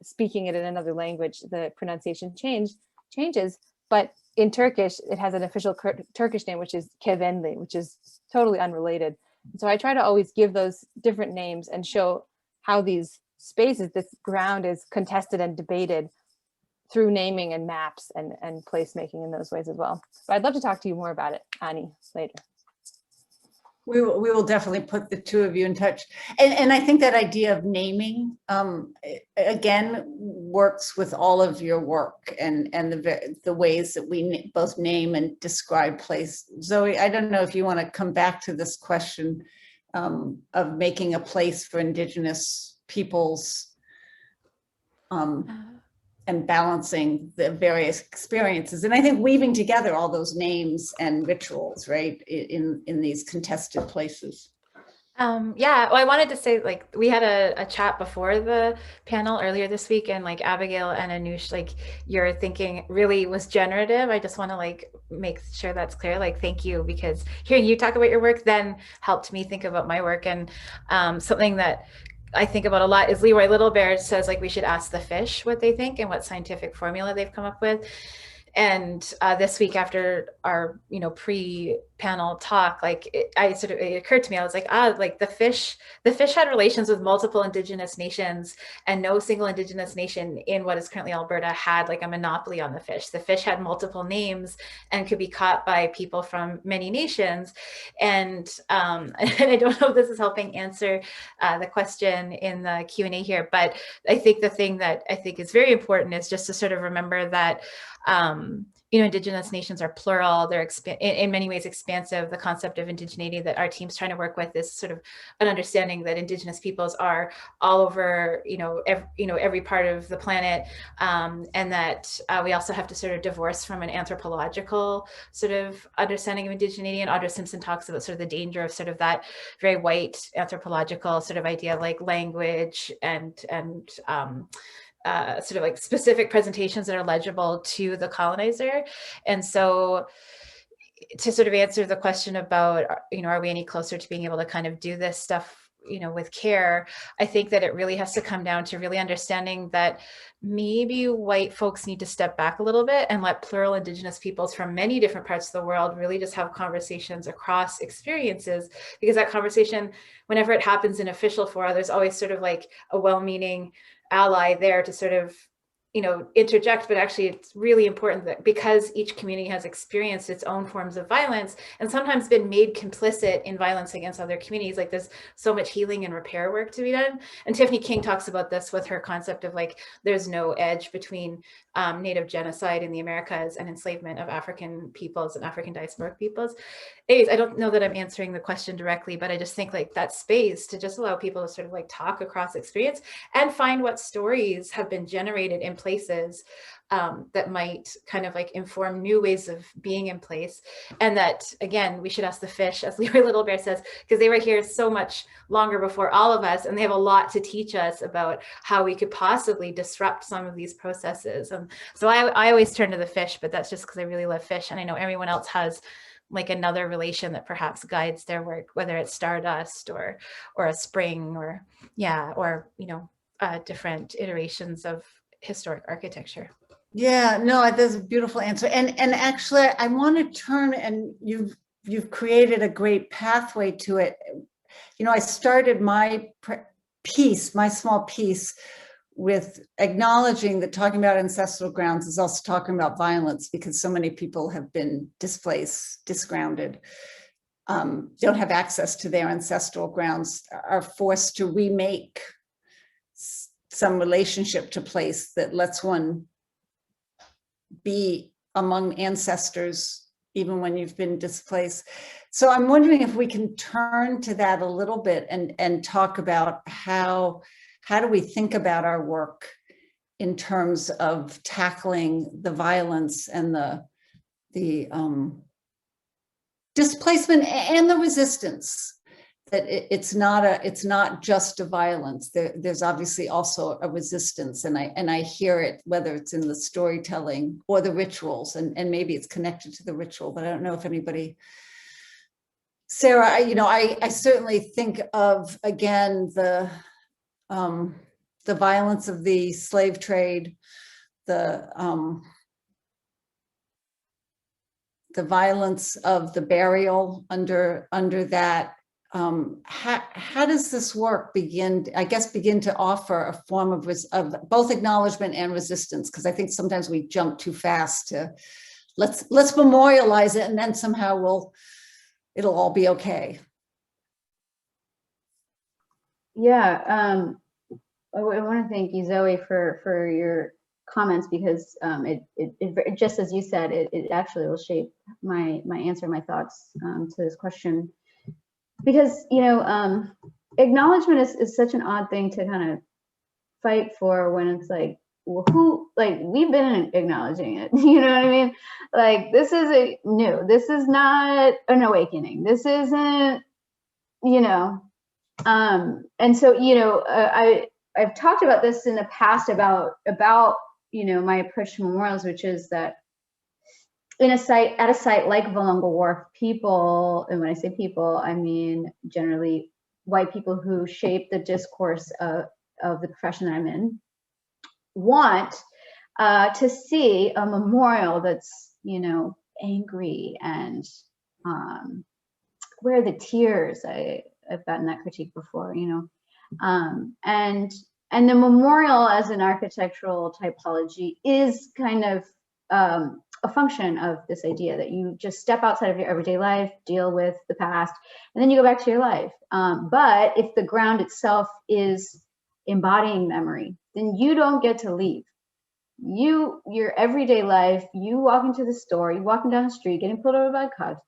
speaking it in another language, the pronunciation changes. But in Turkish, it has an official Turkish name, which is Kevenli, which is totally unrelated. So I try to always give those different names and show how these spaces, this ground, is contested and debated through naming and maps and placemaking in those ways as well. But I'd love to talk to you more about it, Ani, later. We will definitely put the two of you in touch. And I think that idea of naming, again, works with all of your work and the ways that we both name and describe place. Zoe, I don't know if you want to come back to this question of making a place for Indigenous peoples and balancing the various experiences. And I think weaving together all those names and rituals, right, in these contested places. Yeah, well, I wanted to say, like, we had a chat before the panel earlier this week, and like Abigail and Anush, like, your thinking really was generative. I just want to like make sure that's clear. Like, thank you, because hearing you talk about your work then helped me think about my work. And something that I think about a lot is Leroy Littlebear says, like, we should ask the fish what they think and what scientific formula they've come up with. And this week, after our pre-panel talk, like it occurred to me, I was like, like the fish had relations with multiple Indigenous nations, and no single Indigenous nation in what is currently Alberta had like a monopoly on the fish. The fish had multiple names and could be caught by people from many nations. And I don't know if this is helping answer the question in the Q&A here, but I think the thing that I think is very important is just to sort of remember that Indigenous nations are plural. They're in many ways expansive. The concept of indigeneity that our team's trying to work with is sort of an understanding that Indigenous peoples are all over, every part of the planet, and that we also have to sort of divorce from an anthropological sort of understanding of indigeneity. And Audra Simpson talks about sort of the danger of sort of that very white anthropological sort of idea of like language and sort of like specific presentations that are legible to the colonizer. And so to sort of answer the question about, are we any closer to being able to kind of do this stuff, with care, I think that it really has to come down to really understanding that maybe white folks need to step back a little bit and let plural Indigenous peoples from many different parts of the world really just have conversations across experiences, because that conversation, whenever it happens in official fora, there's always sort of like a well-meaning ally there to sort of interject, but actually it's really important that because each community has experienced its own forms of violence and sometimes been made complicit in violence against other communities, like there's so much healing and repair work to be done. And Tiffany King talks about this with her concept of like there's no edge between Native genocide in the Americas and enslavement of African peoples and African diasporic peoples. Anyways, I don't know that I'm answering the question directly, but I just think like that space to just allow people to sort of like talk across experience and find what stories have been generated in places that might kind of like inform new ways of being in place. And that, again, we should ask the fish, as Leroy Littlebear says, because they were here so much longer before all of us, and they have a lot to teach us about how we could possibly disrupt some of these processes. And so I always turn to the fish, but that's just because I really love fish. And I know everyone else has like another relation that perhaps guides their work, whether it's stardust or a spring or different iterations of historic architecture. Yeah, no, that's a beautiful answer. And actually, I want to turn, and you've created a great pathway to it. I started my piece, my small piece, with acknowledging that talking about ancestral grounds is also talking about violence, because so many people have been displaced, disgrounded, don't have access to their ancestral grounds, are forced to remake some relationship to place that lets one be among ancestors even when you've been displaced. So I'm wondering if we can turn to that a little bit and talk about how do we think about our work in terms of tackling the violence and the displacement and the resistance. That it's not just a violence. There's obviously also a resistance, and I hear it, whether it's in the storytelling or the rituals, and maybe it's connected to the ritual, but I don't know if anybody. Sarah, I certainly think of, again, the violence of the slave trade, the violence of the burial under that. How does this work begin to offer a form of both acknowledgement and resistance? Because I think sometimes we jump too fast to let's memorialize it and then somehow it'll all be okay. Yeah, I want to thank you, Zoe, for your comments, because it just as you said, it actually will shape my answer, my thoughts to this question. Because, acknowledgement is such an odd thing to kind of fight for when it's like, well, we've been acknowledging it, you know what I mean? Like, this is this is not an awakening. This isn't, and so, I've talked about this in the past about my approach to memorials, which is that at a site like Volunga Wharf, people, and when I say people, I mean generally white people who shape the discourse of the profession that I'm in, want to see a memorial that's, angry and where the tears, I've gotten that critique before, and the memorial as an architectural typology is kind of a function of this idea that you just step outside of your everyday life, deal with the past, and then you go back to your life. But if the ground itself is embodying memory, then you don't get to leave. Your everyday life, you walk into the store, you walking down the street, getting pulled over by cops,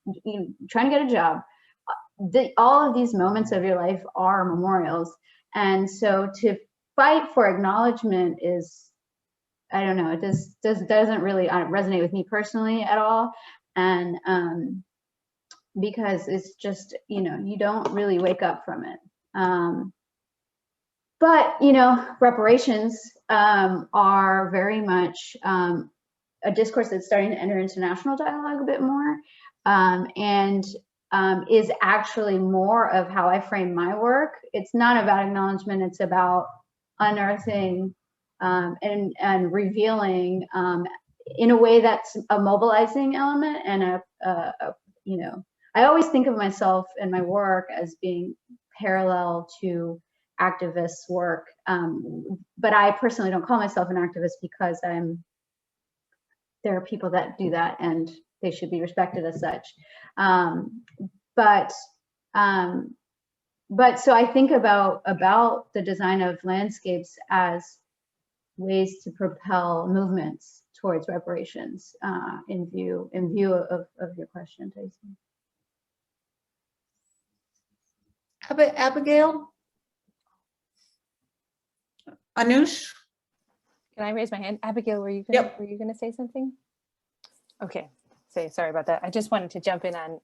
trying to get a job. All of these moments of your life are memorials. And so to fight for acknowledgement is, I don't know, it doesn't really resonate with me personally at all. And because it's just, you don't really wake up from it. But, reparations are very much a discourse that's starting to enter international dialogue a bit more, and is actually more of how I frame my work. It's not about acknowledgement, it's about unearthing and revealing in a way that's a mobilizing element and I always think of myself and my work as being parallel to activists' work, but I personally don't call myself an activist because there are people that do that and they should be respected as such. But so I think about the design of landscapes as ways to propel movements towards reparations in view of your question, THAISA. Abigail? Anush? Can I raise my hand? Abigail, were you going to say something? Okay. Sorry about that. I just wanted to jump in on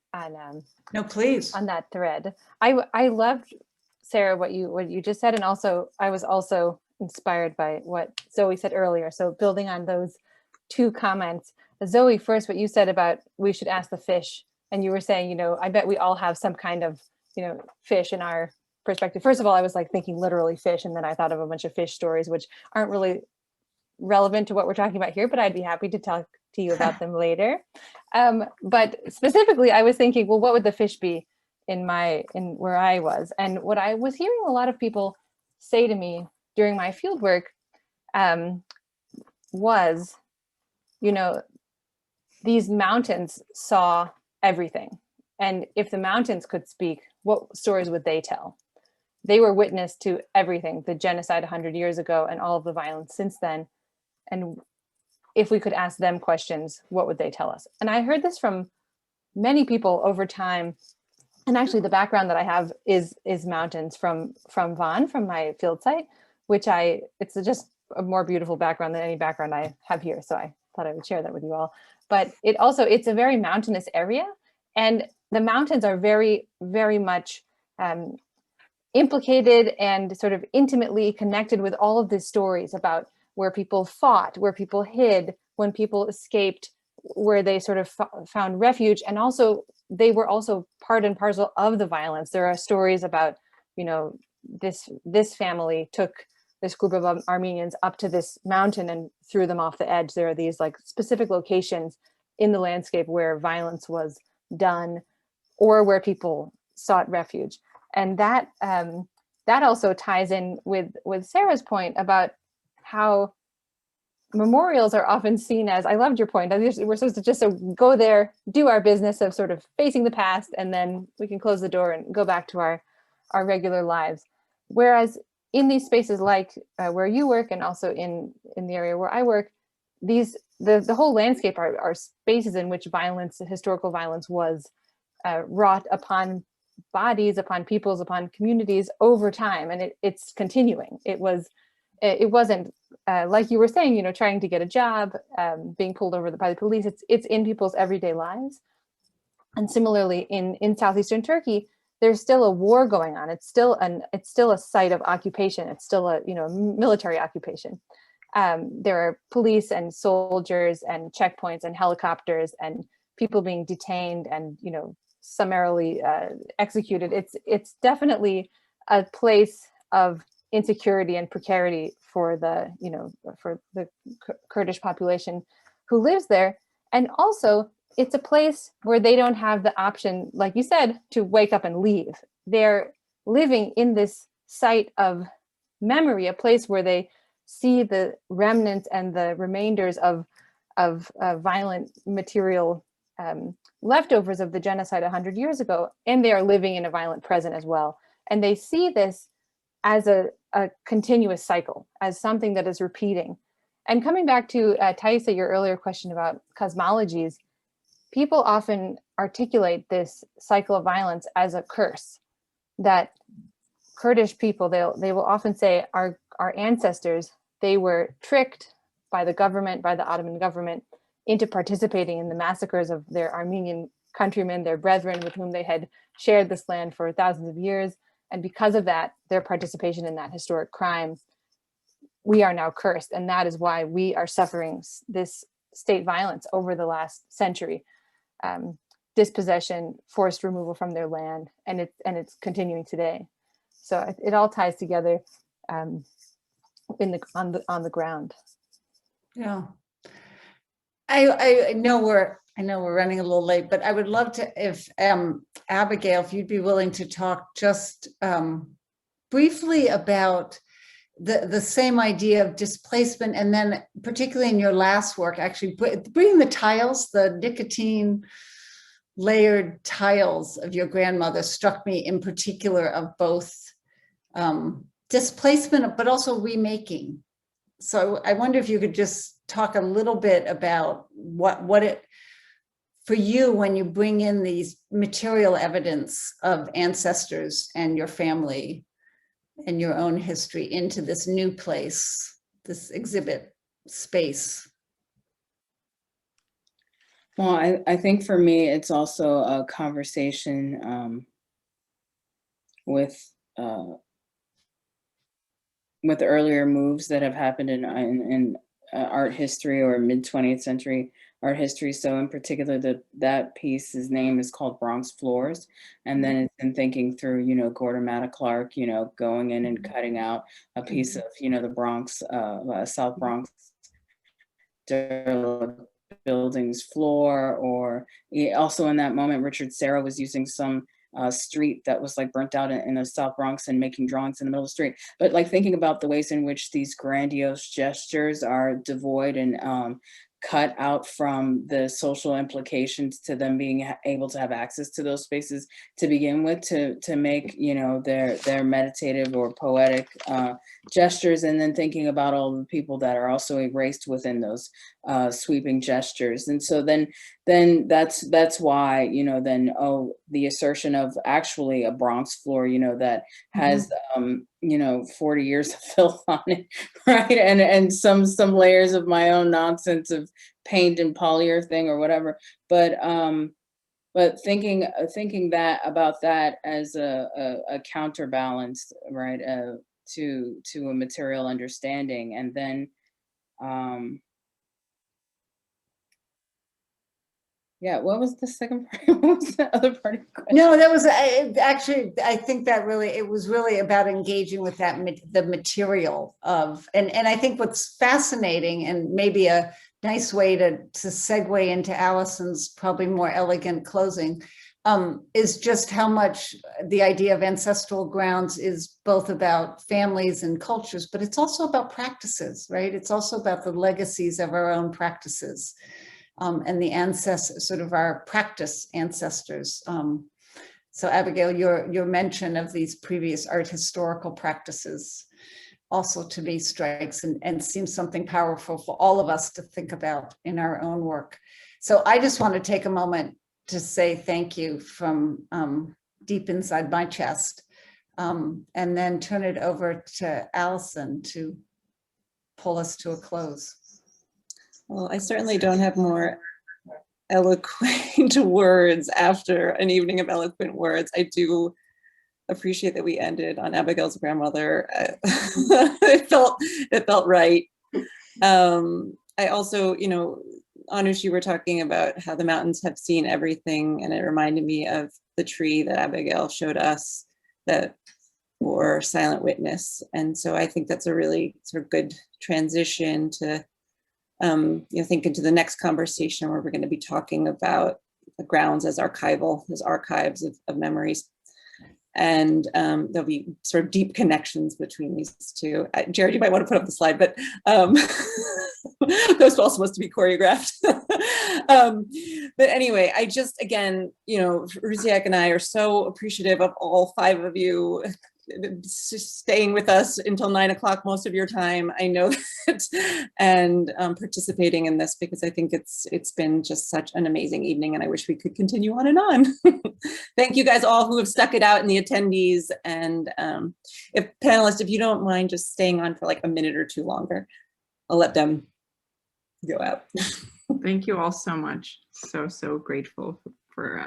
no, please, on that thread. I loved, Sarah, what you just said, and also I was also inspired by what Zoe said earlier. So building on those two comments, Zoe, first, what you said about we should ask the fish, and you were saying, I bet we all have some kind of fish in our perspective. First of all, I was like thinking literally fish, and then I thought of a bunch of fish stories which aren't really relevant to what we're talking about here, but I'd be happy to talk to you about them later. But specifically, I was thinking, well, what would the fish be in where I was? And what I was hearing a lot of people say to me during my field work was, you know, these mountains saw everything. And if the mountains could speak, what stories would they tell? They were witness to everything, the genocide 100 years ago and all of the violence since then. And if we could ask them questions, what would they tell us? And I heard this from many people over time. And actually the background that I have is mountains from Vaughan, from my field site, which it's just a more beautiful background than any background I have here. So I thought I would share that with you all. But it's a very mountainous area. And the mountains are very, very much implicated and sort of intimately connected with all of these stories about where people fought, where people hid, when people escaped, where they sort of found refuge. And also, they were also part and parcel of the violence. There are stories about, you know, this family took this group of Armenians up to this mountain and threw them off the edge. There are these like specific locations in the landscape where violence was done or where people sought refuge. And that also ties in with Sarah's point about how memorials are often seen as, I loved your point, we're supposed to just go there, do our business of sort of facing the past, and then we can close the door and go back to our regular lives. Whereas in these spaces like where you work and also in the area where I work, the whole landscape are spaces in which violence, historical violence was wrought upon bodies, upon peoples, upon communities over time, and it's continuing. It wasn't like you were saying, you know, trying to get a job, being pulled over by the police. It's in people's everyday lives. And similarly, in southeastern Turkey, there's still a war going on. It's still a site of occupation. It's still a military occupation. There are police and soldiers and checkpoints and helicopters and people being detained and summarily executed. It's definitely a place of insecurity and precarity for the Kurdish population who lives there. And also it's a place where they don't have the option, like you said, to wake up and leave. They're living in this site of memory, a place where they see the remnants and the remainders of violent material leftovers of the genocide 100 years ago, and they are living in a violent present as well. And they see this as a continuous cycle, as something that is repeating. And coming back to THAISA, your earlier question about cosmologies, people often articulate this cycle of violence as a curse, that Kurdish people, they will often say our ancestors, they were tricked by the government, by the Ottoman government, into participating in the massacres of their Armenian countrymen, their brethren with whom they had shared this land for thousands of years. And because of that, their participation in that historic crime, we are now cursed. And that is why we are suffering this state violence over the last century. Dispossession, forced removal from their land, and it's continuing today. So it all ties together on the ground. Yeah, I know we're running a little late, but I would love to, if Abigail, if you'd be willing to talk just briefly about the same idea of displacement, and then particularly in your last work, actually bring the tiles, the nicotine layered tiles of your grandmother struck me in particular, of both displacement, but also remaking. So I wonder if you could just talk a little bit about what it, for you, when you bring in these material evidence of ancestors and your family and your own history into this new place, this exhibit space. Well, I think for me, it's also a conversation with earlier moves that have happened in art history or mid-20th century art history. So in particular, that piece's name is called Bronx Floors. And then it's been thinking through, Gordon Matta Clark, going in and cutting out a piece of, the Bronx, South Bronx building's floor, or also in that moment, Richard Serra was using some street that was like burnt out in the South Bronx and making drawings in the middle of the street. But like thinking about the ways in which these grandiose gestures are devoid and cut out from the social implications to them being able to have access to those spaces to begin with, to make, you know, their meditative or poetic gestures, and then thinking about all the people that are also erased within those sweeping gestures. And so then that's why, you know, then, oh, the assertion of actually a Bronx floor, you know, that has, you know, 40 years of filth on it, right? And some layers of my own nonsense of paint and polyurethane or whatever. But thinking that about that as a counterbalance, right, to a material understanding. And then, yeah, what was the second part? What was the other part of the question? No, that was actually, I think that really, it was really about engaging with that, the material of, and I think what's fascinating and maybe a nice way to segue into Allison's probably more elegant closing is just how much the idea of ancestral grounds is both about families and cultures, but it's also about practices, right? It's also about the legacies of our own practices. And the ancestors, sort of our practice ancestors. So Abigail, your mention of these previous art historical practices also to me strikes and seems something powerful for all of us to think about in our own work. So I just want to take a moment to say thank you from deep inside my chest, and then turn it over to Allison to pull us to a close. Well, I certainly don't have more eloquent words after an evening of eloquent words. I do appreciate that we ended on Abigail's grandmother. It felt right. I also, you know, Anush, you were talking about how the mountains have seen everything, and it reminded me of the tree that Abigail showed us that for silent witness. And so I think that's a really sort of good transition to you know, think into the next conversation where we're going to be talking about the grounds as archival, as archives of memories. And there'll be sort of deep connections between these two. Jared, you might want to put up the slide, but those also must be choreographed. But anyway, I just, again, you know, Ruziak and I are so appreciative of all 5 of you staying with us until 9 o'clock most of your time. I know that, and participating in this, because I think it's been just such an amazing evening, and I wish we could continue on and on. Thank you guys all who have stuck it out, and the attendees, and if panelists, if you don't mind just staying on for like a minute or 2 longer, I'll let them go out. Thank you all so much. So grateful for